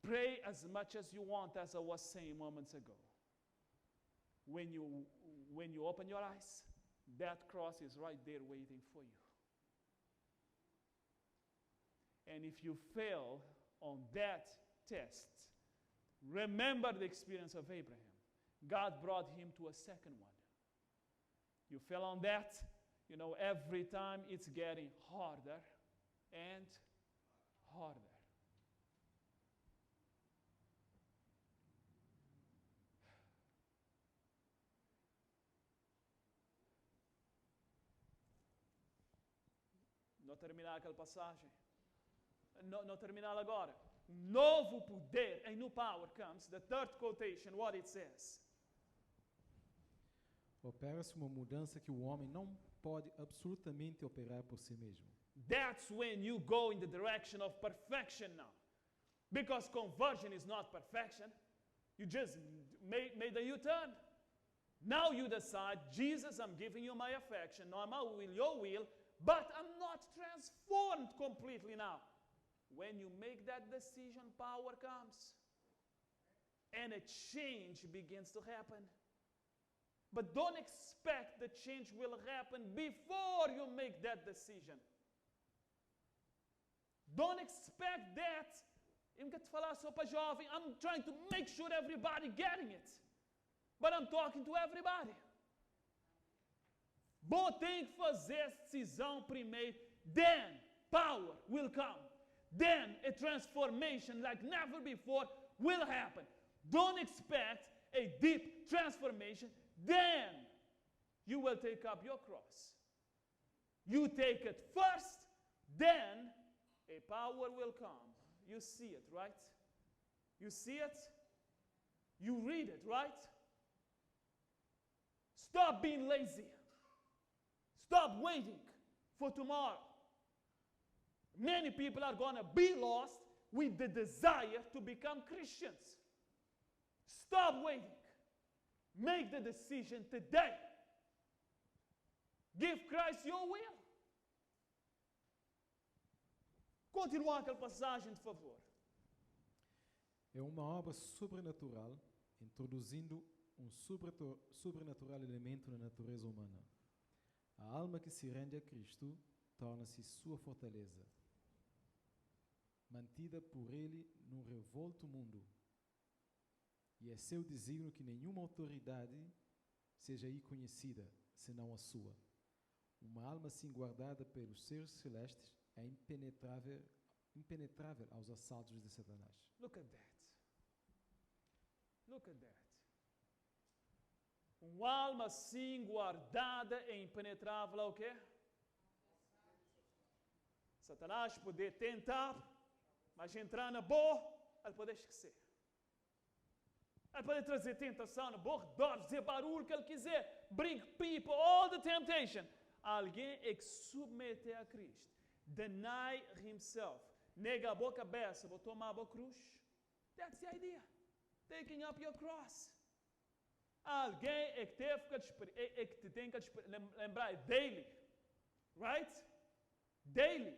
Pray as much as you want, as I was saying moments ago. When you open your eyes, that cross is right there waiting for you. And if you fail on that test, remember the experience of Abraham. God brought him to a second one. You fail on that, every time it's getting harder and harder. Não terminar aquela passagem. Não terminar agora. Novo poder, a new power comes. The third quotation, what it says. Opera-se uma mudança que o homem não pode absolutamente operar por si mesmo. That's when you go in the direction of perfection now. Because conversion is not perfection. You just made a U-turn. Now you decide, Jesus, I'm giving you my affection, not my will, your will, but I'm not transformed completely now. When you make that decision, power comes. And a change begins to happen. But don't expect the change will happen before you make that decision. Don't expect that Eu quero te falar só para jovem. I'm trying to make sure everybody getting it. But I'm talking to everybody. Você tem que fazer essa decisão primeiro. Then power will come. Then a transformation like never before will happen. Don't expect a deep transformation. Then you will take up your cross. You take it first, then a power will come. You see it, right? You see it? You read it, right? Stop being lazy. Stop waiting for tomorrow. Many people are going to be lost with the desire to become Christians. Stop waiting. Make the decision today. Give Christ your will. Continua aquela passagem, por favor. É uma obra sobrenatural, introduzindo um sobrenatural elemento na natureza humana. A alma que se rende a Cristo torna-se sua fortaleza, mantida por Ele num revolto mundo. E é seu desígnio que nenhuma autoridade seja aí conhecida, senão a sua. Uma alma assim guardada pelos seres celestes é impenetrável aos assaltos de Satanás. Look at that. Look at that. Uma alma assim guardada é impenetrável ao quê? Satanás pode tentar, mas entrar na boa, ele pode esquecer. Ele pode trazer tentação na boa, fazer barulho que ele quiser, bring people, all the temptation. Alguém é que submete a Cristo. Deny himself. Nega a boa cabeça, vou tomar a boa cruz. That's the idea. Taking up your cross. Alguém é que te tem que lembrar, é daily. Right? Daily.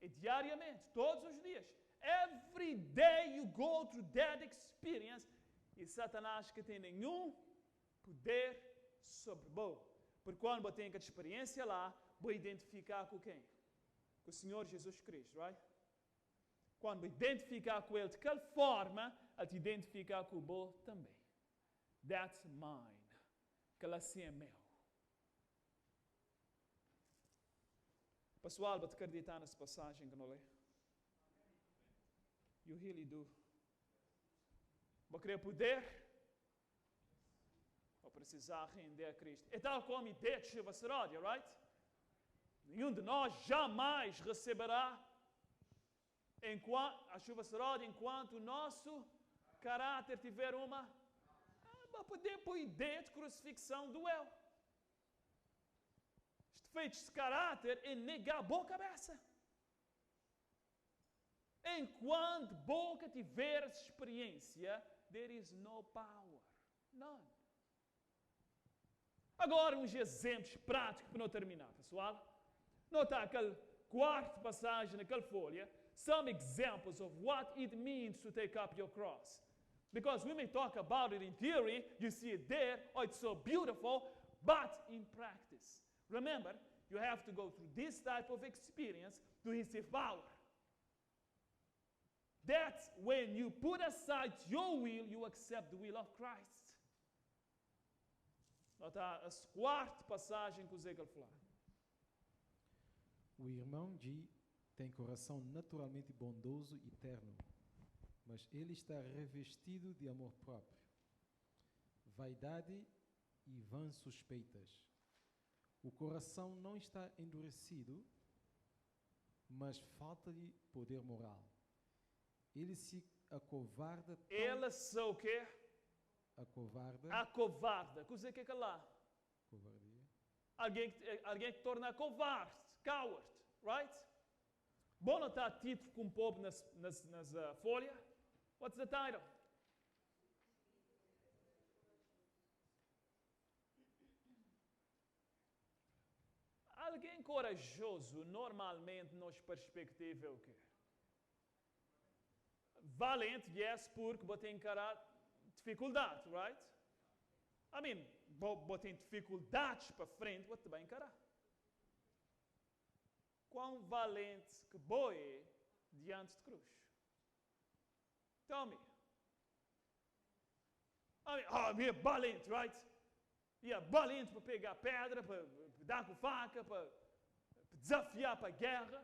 É diariamente, todos os dias. Every day you go through that experience. E Satanás que tem nenhum poder sobre você. Porque quando você tem aquela experiência lá, vou identificar com quem? Com o Senhor Jesus Cristo, right? Quando identificar com Ele de qual forma, Ele te identificar com você também. That's mine. Aquela assim é meu. Pessoal, vou acreditar nessa passagem que não lê. You really do. Vou querer poder? Vou precisar render a Cristo. É tal como a ideia de chuva seródia, right? Nenhum de nós jamais receberá a chuva seródia enquanto o nosso caráter tiver uma... Vai poder pôr ideia de crucifixão do eu. Este feito de caráter é negar a boa cabeça. Enquanto boca tiver essa experiência, there is no power. None. Agora, uns exemplos práticos para não terminar, pessoal. Nota aquela quarta passagem naquela folha. Some examples of what it means to take up your cross. Because we may talk about it in theory, you see it there, oh, it's so beautiful, but in practice. Remember, you have to go through this type of experience to receive power. That's when you put aside your will, you accept the will of Christ. Nota a quarta passagem que o Zé quer falar. O irmão G tem coração naturalmente bondoso e terno, mas ele está revestido de amor próprio, vaidade e vãs suspeitas. O coração não está endurecido, mas falta-lhe poder moral. Ele se acovarda. Ele se o quê? Acovarda. Acovarda. O que é lá? Covardia. Alguém que torna covarde, coward, right? Bom notar título com o povo nas folhas. What's the title? Alguém corajoso, normalmente, nossa perspectiva é o quê? Valente, yes, porque você tem encarar dificuldade, right? I mean, você tem dificuldades para frente, você vai encarar. Quão valente que você é diante de cruz. Tell me. Me é valente, right? E é valente para pegar pedra, para dar com faca, para desafiar para a guerra.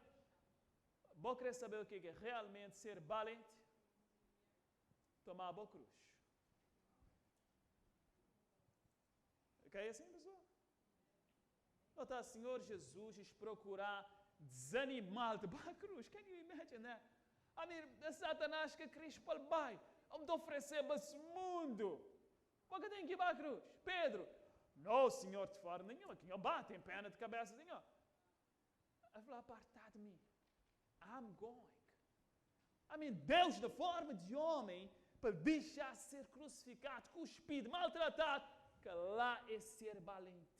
Vou querer saber o que é realmente ser valente? Tomar a boa cruz. Ok, assim, pessoal? Notar Senhor Jesus procurar desanimar de a cruz. Can you imagine that? I mean, Satanás que Cristo vai, vamos oferecer para esse mundo. Qual que tem que ir para a cruz? Pedro, não, Senhor, de forma nenhuma, que eu bate em pena de cabeça, Senhor. Ele falou, apartar de mim. I'm going. I mean, Deus, da forma de homem, para deixar ser crucificado, cuspido, maltratado, que lá é ser valente.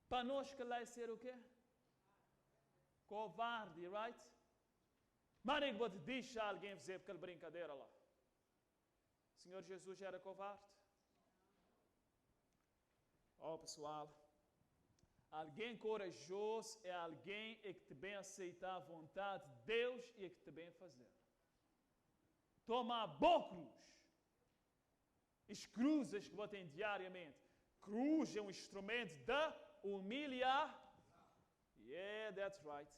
Para nós, que lá é ser o quê? Covarde, right? Mas nem vou te deixar alguém fazer aquela brincadeira lá. O Senhor Jesus era covarde? Oh, pessoal, alguém corajoso é alguém que também aceita a vontade de Deus e que também fazer. Toma a boa cruz. As cruzes que você tem diariamente. Cruz é um instrumento da humilhação. Yeah, that's right.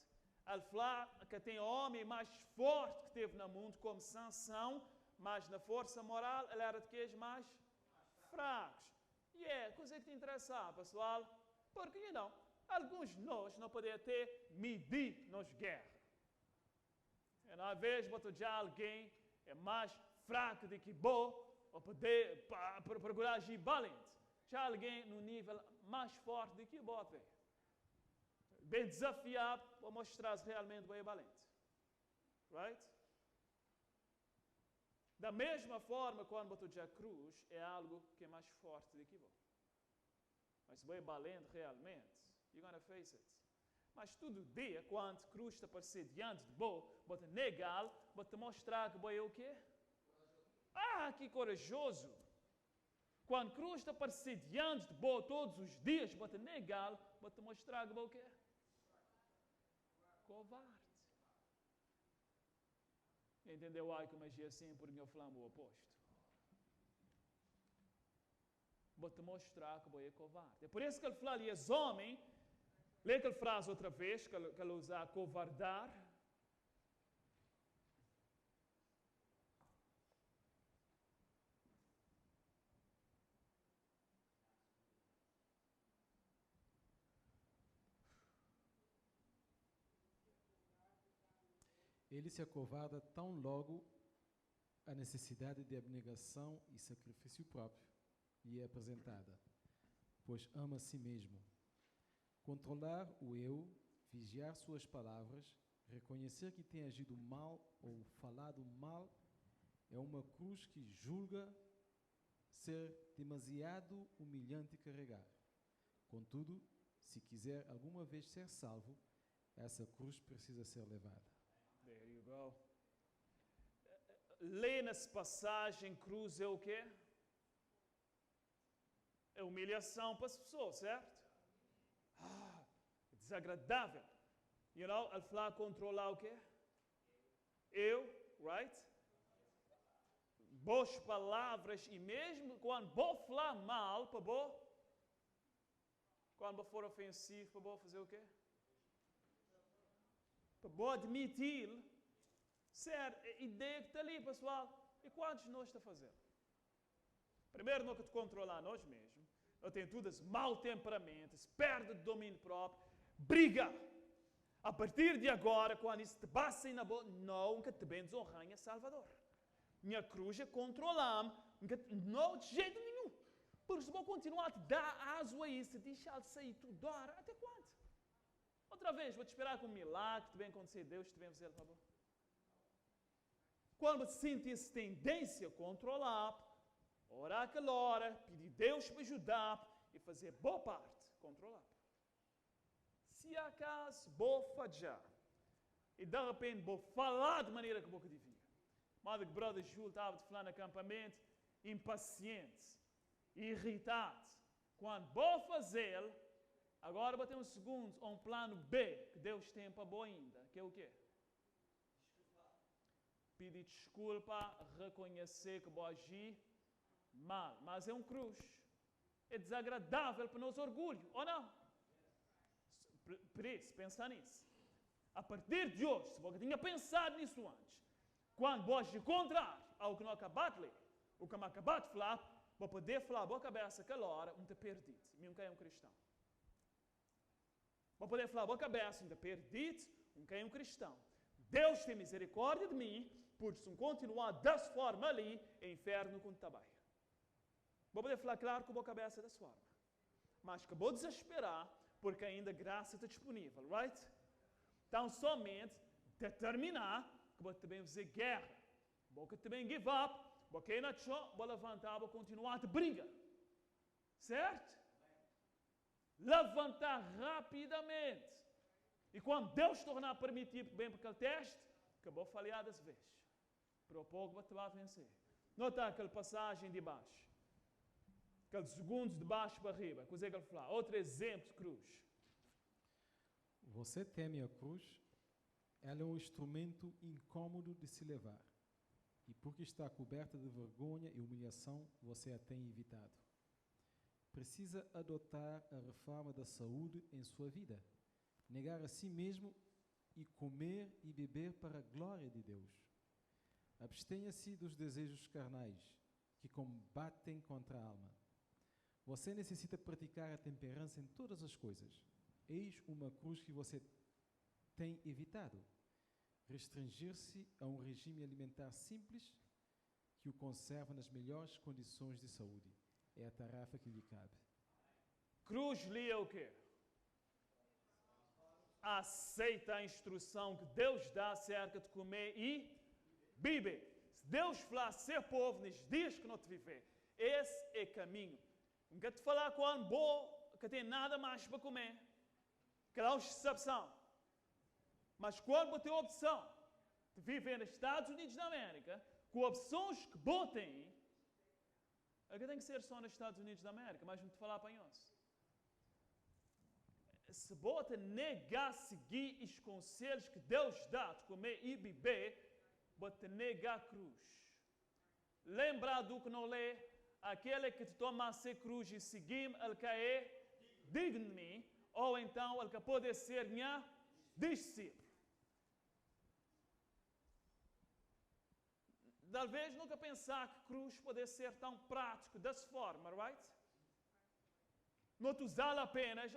Ele fala que tem homem mais forte que teve no mundo como Sansão, mas na força moral ele era de que mais fracos. Coisa que te interessa, pessoal, porque não, alguns de nós não podem ter medir nos guerras. E na vez botar já alguém é mais fraco do que bom, ou poder procurar agir valente. Já alguém no nível mais forte do que bom até. Bem desafiado para mostrar se realmente bem valente. Right? Da mesma forma, quando botou já a cruz, é algo que é mais forte do que bom. Mas se bem valente realmente, you're gonna face it. Mas todo dia, quando a cruz está aparecer diante de bom, bota negá-lo, bota mostrar que bom é o quê? Que corajoso! Quando a cruz está aparecer diante de bom todos os dias, bota negá-lo, bota mostrar que bom é o quê? Covarde. Entendeu? Que magia assim, porque eu falo o oposto. Vou te mostrar que você é covarde. É por isso que ele fala ali, és homem. Lê aquela frase outra vez, que ele usa covardar. Ele se acovarda tão logo a necessidade de abnegação e sacrifício próprio lhe é apresentada, pois ama a si mesmo. Controlar o eu, vigiar suas palavras, reconhecer que tem agido mal ou falado mal, é uma cruz que julga ser demasiado humilhante carregar. Contudo, se quiser alguma vez ser salvo, essa cruz precisa ser levada. There you go. Lê nessa passagem, cruz é o quê? É humilhação para as pessoas, certo? Desagradável. You know, ele fala controlar o quê? Eu, right? Boas palavras, e mesmo quando vou falar mal, para vou, quando for ofensivo, para vou fazer o quê? Para vou admitir, certo? A ideia que está ali, pessoal. E quantos nós está fazendo? Primeiro, nós que te controlar nós mesmos. Eu tenho todas mau temperamentos, perde o domínio próprio, briga. A partir de agora, quando isso te passa na boca, nunca te bem desonranha Salvador. Minha cruz é controlar-me, não de jeito nenhum. Porque se vou continuar a te dar aso a isso, deixar de sair toda hora, até quando? Outra vez, vou te esperar com um milagre, te vem acontecer Deus, te vem fazer, por favor. Quando você sente essa tendência a controlar, orar aquela hora, pedir Deus para ajudar e fazer boa parte, controlar. Se acaso vou falhar e de repente vou falar de maneira que boca devia. Mas o brother Júlio estava falando no acampamento, impaciente, irritado. Quando vou fazer, agora vou ter um segundo ou um plano B que Deus tem para boa ainda, que é o quê? pedir desculpa, reconhecer que vou agir mal. Mas é um cruz. É desagradável para nosso orgulho, ou não? Por isso, pensa nisso. A partir de hoje, se você tinha pensado nisso antes, quando você contrário ao que nós acabamos de ler, o que nós acabamos de falar, vou poder falar a boa cabeça aquela hora, não está perdido. Nunca é um cristão. Vou poder falar a boa cabeça, não está perdido, nunca é um cristão. Deus tem misericórdia de mim, por se continuar dessa forma ali, é inferno com trabalho. Vou poder falar claro com a boa cabeça dessa forma. Mas que vou desesperar, porque ainda graça está disponível, right? Então, somente determinar que vou também fazer guerra. Vou também give up, vou cair na chão, vou levantar, vou continuar a briga. Certo? Levantar rapidamente. E quando Deus tornar permitido bem para aquele teste, acabou falhar das vezes. Para o pouco vai vencer. Nota aquela passagem de baixo. Aqueles segundos de baixo para arriba. Coisa que ele fala. Outro exemplo de cruz. Você teme a cruz? Ela é um instrumento incômodo de se levar. E porque está coberta de vergonha e humilhação, você a tem evitado. Precisa adotar a reforma da saúde em sua vida. Negar a si mesmo e comer e beber para a glória de Deus. Abstenha-se dos desejos carnais que combatem contra a alma. Você necessita praticar a temperança em todas as coisas. Eis uma cruz que você tem evitado. Restringir-se a um regime alimentar simples que o conserva nas melhores condições de saúde. É a tarefa que lhe cabe. Cruz lhe é o quê? Aceita a instrução que Deus dá acerca de comer e beber. Se Deus falar ser povo nos dias que não te viver, esse é caminho. Não quero te falar quando bom, que tem nada mais para comer. Que dá uma exceção. Mas quando você tem a opção de viver nos Estados Unidos da América, com opções que você tem, é que tem que ser só nos Estados Unidos da América, mas não te falar para nós. Se você negar seguir os conselhos que Deus dá de comer e beber, você nega a cruz. Lembra do que não lê? Aquele que te toma a ser cruz e seguir-me, ele que é digno de mim, ou então ele que pode ser minha discípulo. Talvez nunca pensar que cruz pode ser tão prático dessa forma, right? Não te usá-la apenas,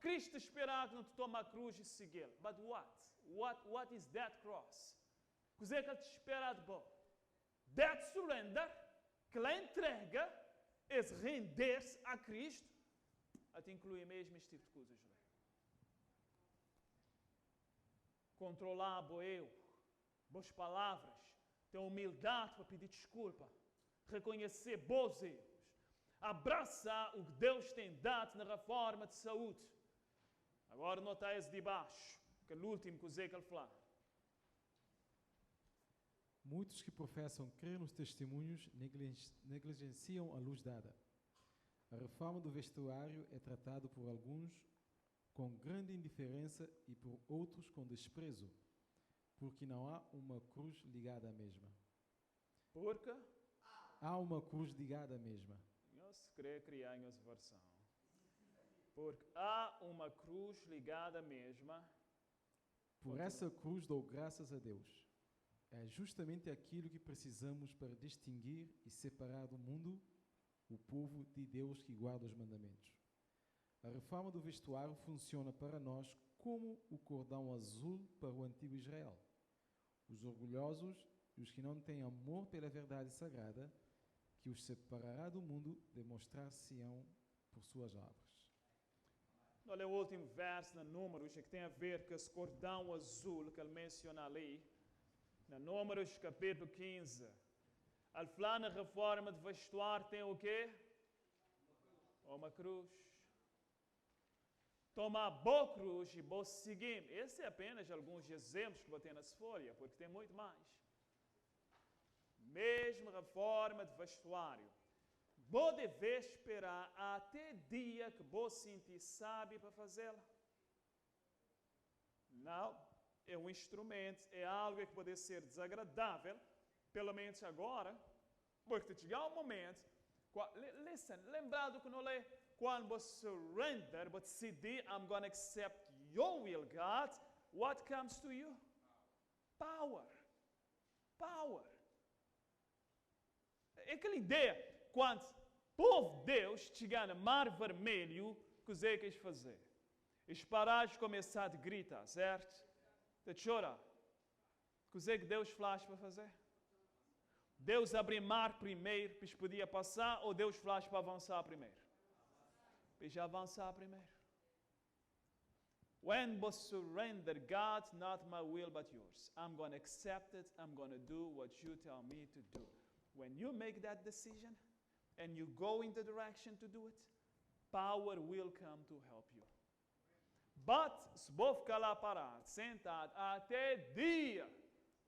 Cristo esperar que não te toma a cruz e segui-lo. But what? What is that cross? O que é que ele te espera de bom? That surrender, que ele entrega, é render-se a Cristo, até inclui mesmo este tipo de coisas. Controlar o eu, boas palavras, ter humildade para pedir desculpa, reconhecer bons erros, abraçar o que Deus tem dado na reforma de saúde. Agora nota esse de baixo, que é o último que ele fala. Muitos que professam crer nos testemunhos negligenciam a luz dada. A reforma do vestuário é tratado por alguns com grande indiferença e por outros com desprezo, porque não há uma cruz ligada à mesma. Porque? Há uma cruz ligada à mesma. Eu se querer criar essa versão. Porque há uma cruz ligada à mesma. Por essa cruz dou graças a Deus. É justamente aquilo que precisamos para distinguir e separar do mundo o povo de Deus que guarda os mandamentos. A reforma do vestuário funciona para nós como o cordão azul para o antigo Israel. Os orgulhosos e os que não têm amor pela verdade sagrada, que os separará do mundo, demonstrar-se-ão por suas obras. Olha o último verso na Números, que tem a ver com esse cordão azul que ele menciona ali. Na Números, capítulo 15. Ele fala na reforma de vestuário, tem o quê? Uma cruz. Toma a boa cruz e vou seguir. Esses é apenas alguns exemplos que vou ter nessa folha, porque tem muito mais. Mesma reforma de vestuário. Vou dever esperar até dia que vou sentir sábio para fazê-la. Não. é um instrumento, é algo que pode ser desagradável, pelo menos agora, porque chegar um momento, listen, lembrado que não é quando você surrender, você decidir, I'm going to accept your will, God, what comes to you? Power. Power. É aquela ideia, quando o povo de Deus chegar no Mar Vermelho, o que você quer fazer? Eles pararam de começar a gritar, certo? De chorar. O que Deus faz para fazer? Deus abre mar primeiro, para podia passar, ou Deus faz para avançar primeiro? Para avançar primeiro. When we surrender, God, not my will but yours. I'm going to accept it. I'm going to do what you tell me to do. When you make that decision and you go in the direction to do it, power will come to help you. But se você ficar lá parado, sentado, até dia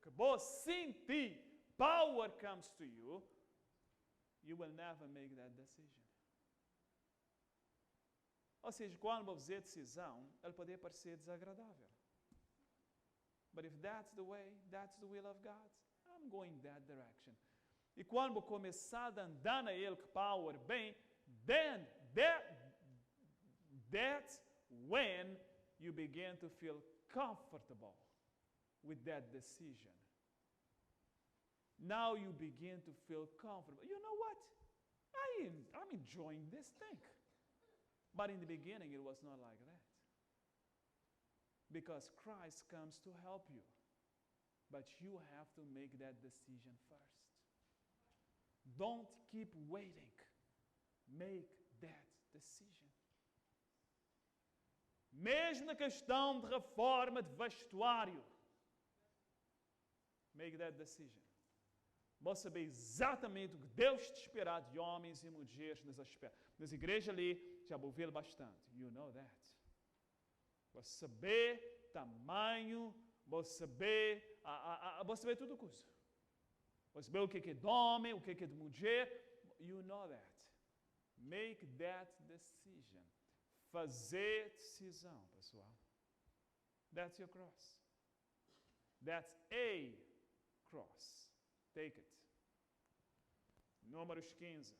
que você sentir power comes to you, you will never make that decision. Ou seja, quando você fizer decisão, ela pode parecer desagradável. But if that's the way, that's the will of God, I'm going that direction. E quando você começar a andar na ele que power bem, then that's when you begin to feel comfortable with that decision. Now you begin to feel comfortable. You know what? I'm enjoying this thing. But in the beginning, it was not like that. Because Christ comes to help you. But you have to make that decision first. Don't keep waiting. Make that decision. Mesmo na questão de reforma de vestuário, make that decision. Você saber exatamente o que Deus te espera de homens e mulheres nas igrejas ali, já ouviram bastante. You know that. Você saber tamanho, você saber tudo coisa. Você saber o que é de homem, o que é de mulher. You know that. Make that decision. Fazer decisão, pessoal. That's your cross. That's a cross. Take it. Números 15.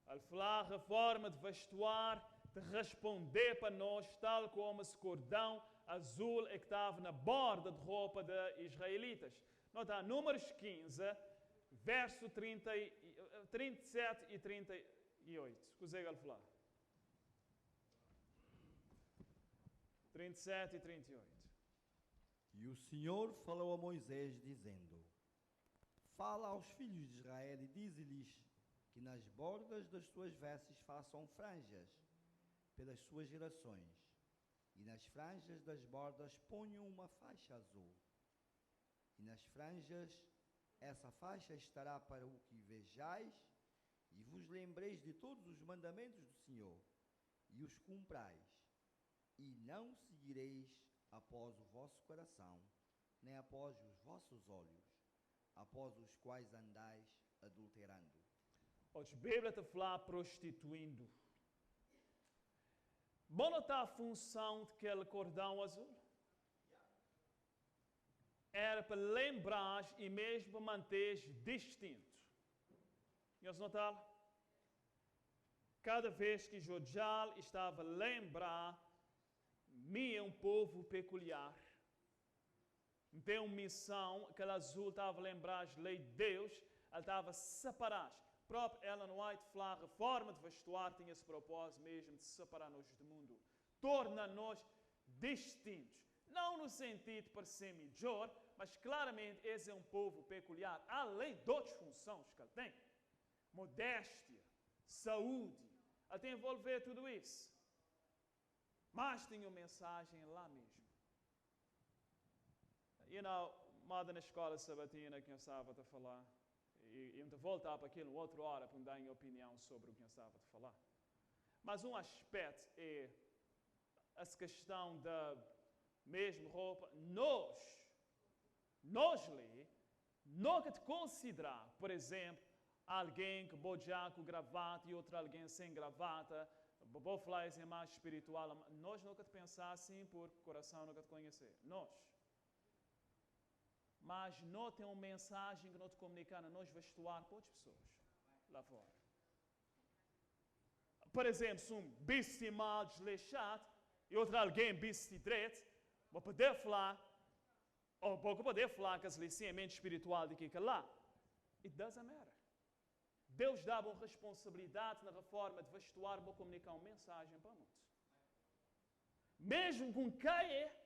Al falar reforma de vestuário, de responder para nós, tal como esse cordão azul que estava na borda de roupa de israelitas. Nota, Números 15, verso 37 e 38. Consegue falar? 37 e 38. E o Senhor falou a Moisés, dizendo: Fala aos filhos de Israel e dize-lhes que nas bordas das suas vestes façam franjas pelas suas gerações, e nas franjas das bordas ponham uma faixa azul. E nas franjas essa faixa estará para o que vejais e vos lembreis de todos os mandamentos do Senhor, e os cumprais, e não seguireis após o vosso coração, nem após os vossos olhos, após os quais andais adulterando. Hoje, a Bíblia está falando prostituindo. Bom notar a função daquele cordão azul? Era para lembrar e mesmo manter distinto. Vocês notaram? Cada vez que Jojal estava a lembrar, me é um povo peculiar. Tem uma missão, aquele azul estava a lembrar as leis de Deus, ele estava a separar. A própria Ellen White fala, a reforma de vestuário tinha esse propósito mesmo de separar-nos do mundo. Torna-nos distintos. Não no sentido para ser melhor, mas claramente esse é um povo peculiar, além de outras funções que ele tem. Modéstia, saúde, ele tem que envolver tudo isso. Mas tem uma mensagem lá mesmo. Moda na escola sabatina que eu estava a falar, e eu voltar para aquilo outra hora para me dar minha opinião sobre o que eu estava a falar. Mas um aspecto é essa questão da mesma roupa. Nós nunca te considerar, por exemplo, alguém que boja com gravata e outro alguém sem gravata, vou falar isso em mais espiritual. Nós nunca te pensar assim por coração nunca te conhecer. Nós. Mas não tem uma mensagem que não te comunicar na nós vestuário para outras pessoas lá fora. Por exemplo, se um bicho mal desleixado e outro alguém bicho direito, vou poder falar, ou vou poder falar que as licenciamentos espiritual de que lá. It doesn't matter. Deus dá uma responsabilidade na reforma de vestuário para comunicar uma mensagem para muitos. Mesmo com quem é,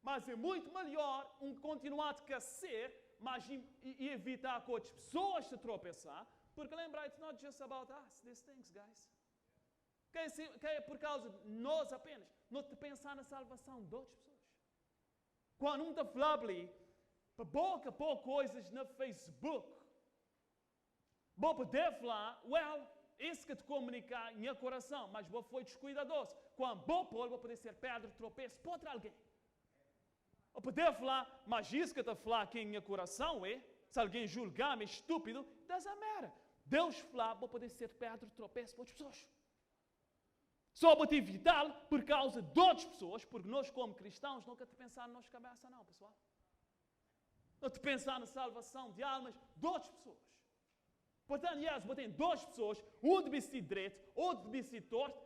mas é muito melhor continuar a ser, mas e evitar que outras pessoas se tropeçar, porque lembra, it's not just about us, these things, guys. Que é por causa de nós apenas, não te pensar na salvação de outras pessoas. Quando um te fala ali, para boca por coisas no Facebook, vou poder falar, isso que te comunicar em meu coração, mas vou foi descuidadoso. Quando vou poder ser pedra de tropeço para outro alguém. Eu poder falar, mas isso que te falar aqui em meu coração se alguém julgar-me estúpido, doesn't matter. Deus fala, vou poder ser pedra de tropeço para outras pessoas. Só vou te evitá-lo por causa de outras pessoas, porque nós como cristãos nunca te pensar na nossa cabeça não, pessoal. Não te pensar na salvação de almas de outras pessoas. Portanto, vou ter duas pessoas, um de vestido direito, outro de vestido torto,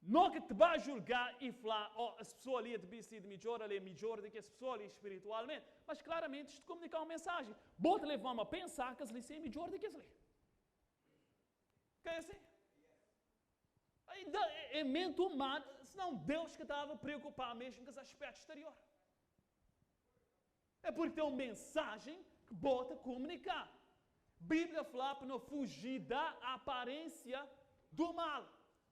nunca te vai julgar e falar, essa pessoa ali é de vestido melhor, ela é melhor do que essa pessoa ali espiritualmente, mas claramente isto comunicar uma mensagem. Vou te levar a pensar que as ali é melhor do que as ali. Que é assim? É mente humana, senão Deus que estava preocupado mesmo com os aspectos exteriores. É porque tem uma mensagem que bota comunicar. A Bíblia fala para não fugir da aparência do mal.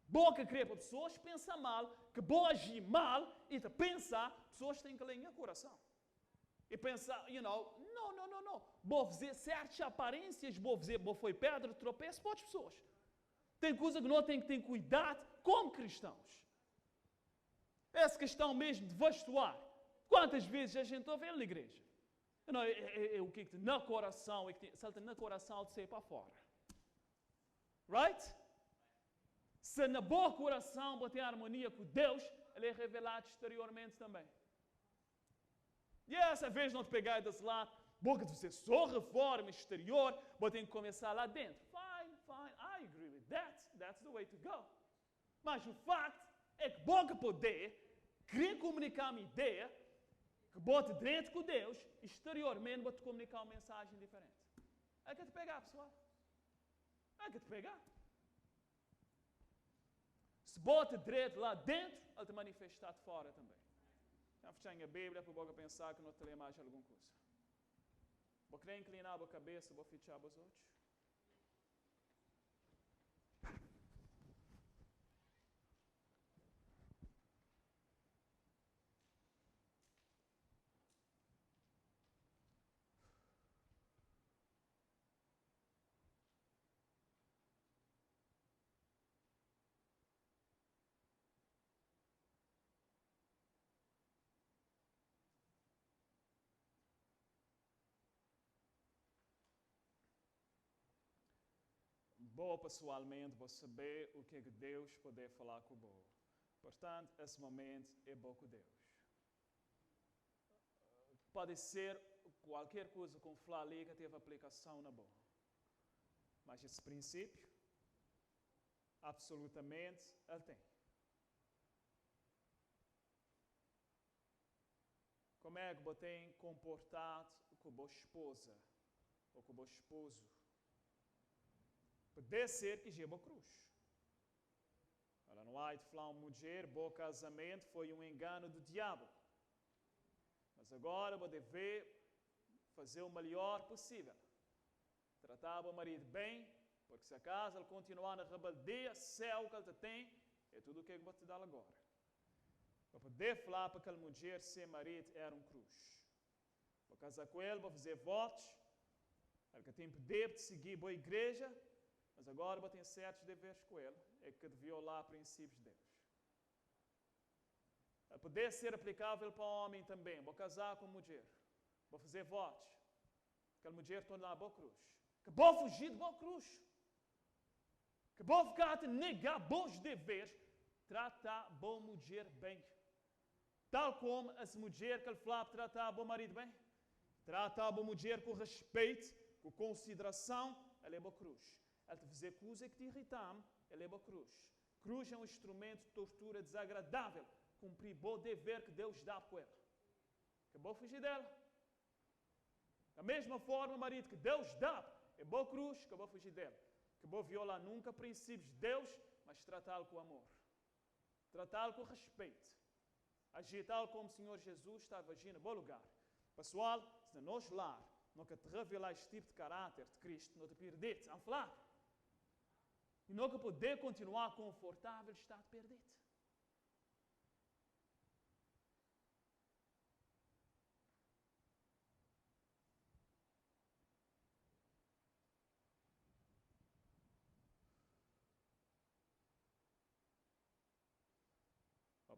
Boca crê para pessoas pensa mal, que boa agir mal e de pensar, pessoas têm que ler em coração. E pensar, não. Vou fazer certas aparências, vou foi pedra de tropeço para outras pessoas. Tem coisa que não tem que ter cuidado como cristãos. Essa questão mesmo de vestuário. Quantas vezes a gente ouve na igreja? O que tem no coração, salta no coração de sair para fora. Right? Se na boa coração botar harmonia com Deus, ele é revelado exteriormente também. E essa vez não te pegar desse lado, boca de você só reforma exterior, vou ter que começar lá dentro. Fine, I agree with that. That's the way to go. Mas o facto é que boca poder, querer comunicar uma ideia, que bota dentro com Deus, exteriormente vou te comunicar uma mensagem diferente. É que te pegar, pessoal. É que te pegar. Se bota direito lá dentro, ele te manifestar de fora também. Já fechar a Bíblia para você pensar que não te lê mais alguma coisa. Vou querer inclinar a cabeça, vou fechar os olhos. Boa pessoalmente, vou saber o que Deus poder falar com boa. Portanto, esse momento é bom com Deus. Pode ser qualquer coisa com falar ali que teve aplicação na boa. Mas esse princípio, absolutamente, ele tem. Como é que você tem comportado com a boa esposa ou com o bom esposo? Pode ser que geba a cruz. Ela não há de falar uma mulher, bom casamento foi um engano do diabo. Mas agora vou dever fazer o melhor possível. Tratar o marido bem, porque se acaso ele continuar na rebeldia, céu que ele tem, é tudo o que eu vou te dar agora. Para poder falar para aquela mulher, ser marido era um cruz. Vou casar com ele, vou fazer votos, ele que tem poder de seguir boa igreja, mas agora vou ter certos deveres com ele, é que de violar princípios de Deus. Ele poder ser aplicável para o homem também. Vou casar com a mulher, vou fazer votos, aquela mulher tornar a boa cruz. Que vou fugir de boa cruz. Que vou ficar a negar bons deveres, tratar boa mulher bem. Tal como as mulheres que ele falava tratar bom marido bem. Tratar a boa mulher com respeito, com consideração, ela é boa cruz. Ele te fazer coisa que te irritam, ela é boa cruz. Cruz é um instrumento de tortura desagradável. Cumprir bom dever que Deus dá para ela. Que bom fugir dela. Da mesma forma, marido, que Deus dá, é boa cruz, que bom fugir dela. Que bom violar nunca princípios de Deus, mas tratá-lo com amor. Tratá-lo com respeito. Agir tal como o Senhor Jesus estava agindo em bom lugar. Pessoal, se nós lá nunca te revelar este tipo de caráter de Cristo, não te perdetes, vamos falar. E nunca poder continuar confortável, está a perder.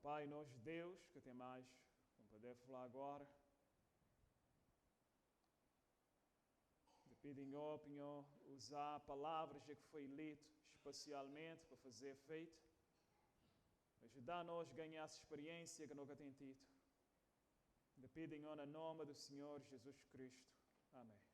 Pai, nós Deus, que tem mais, como poder falar agora, te pedem, ó, Senhor, usar palavras que foi lido especialmente para fazer efeito, ajudar-nos a ganhar essa experiência que nunca tem tido. Te pedem, ó, no nome do Senhor Jesus Cristo. Amém.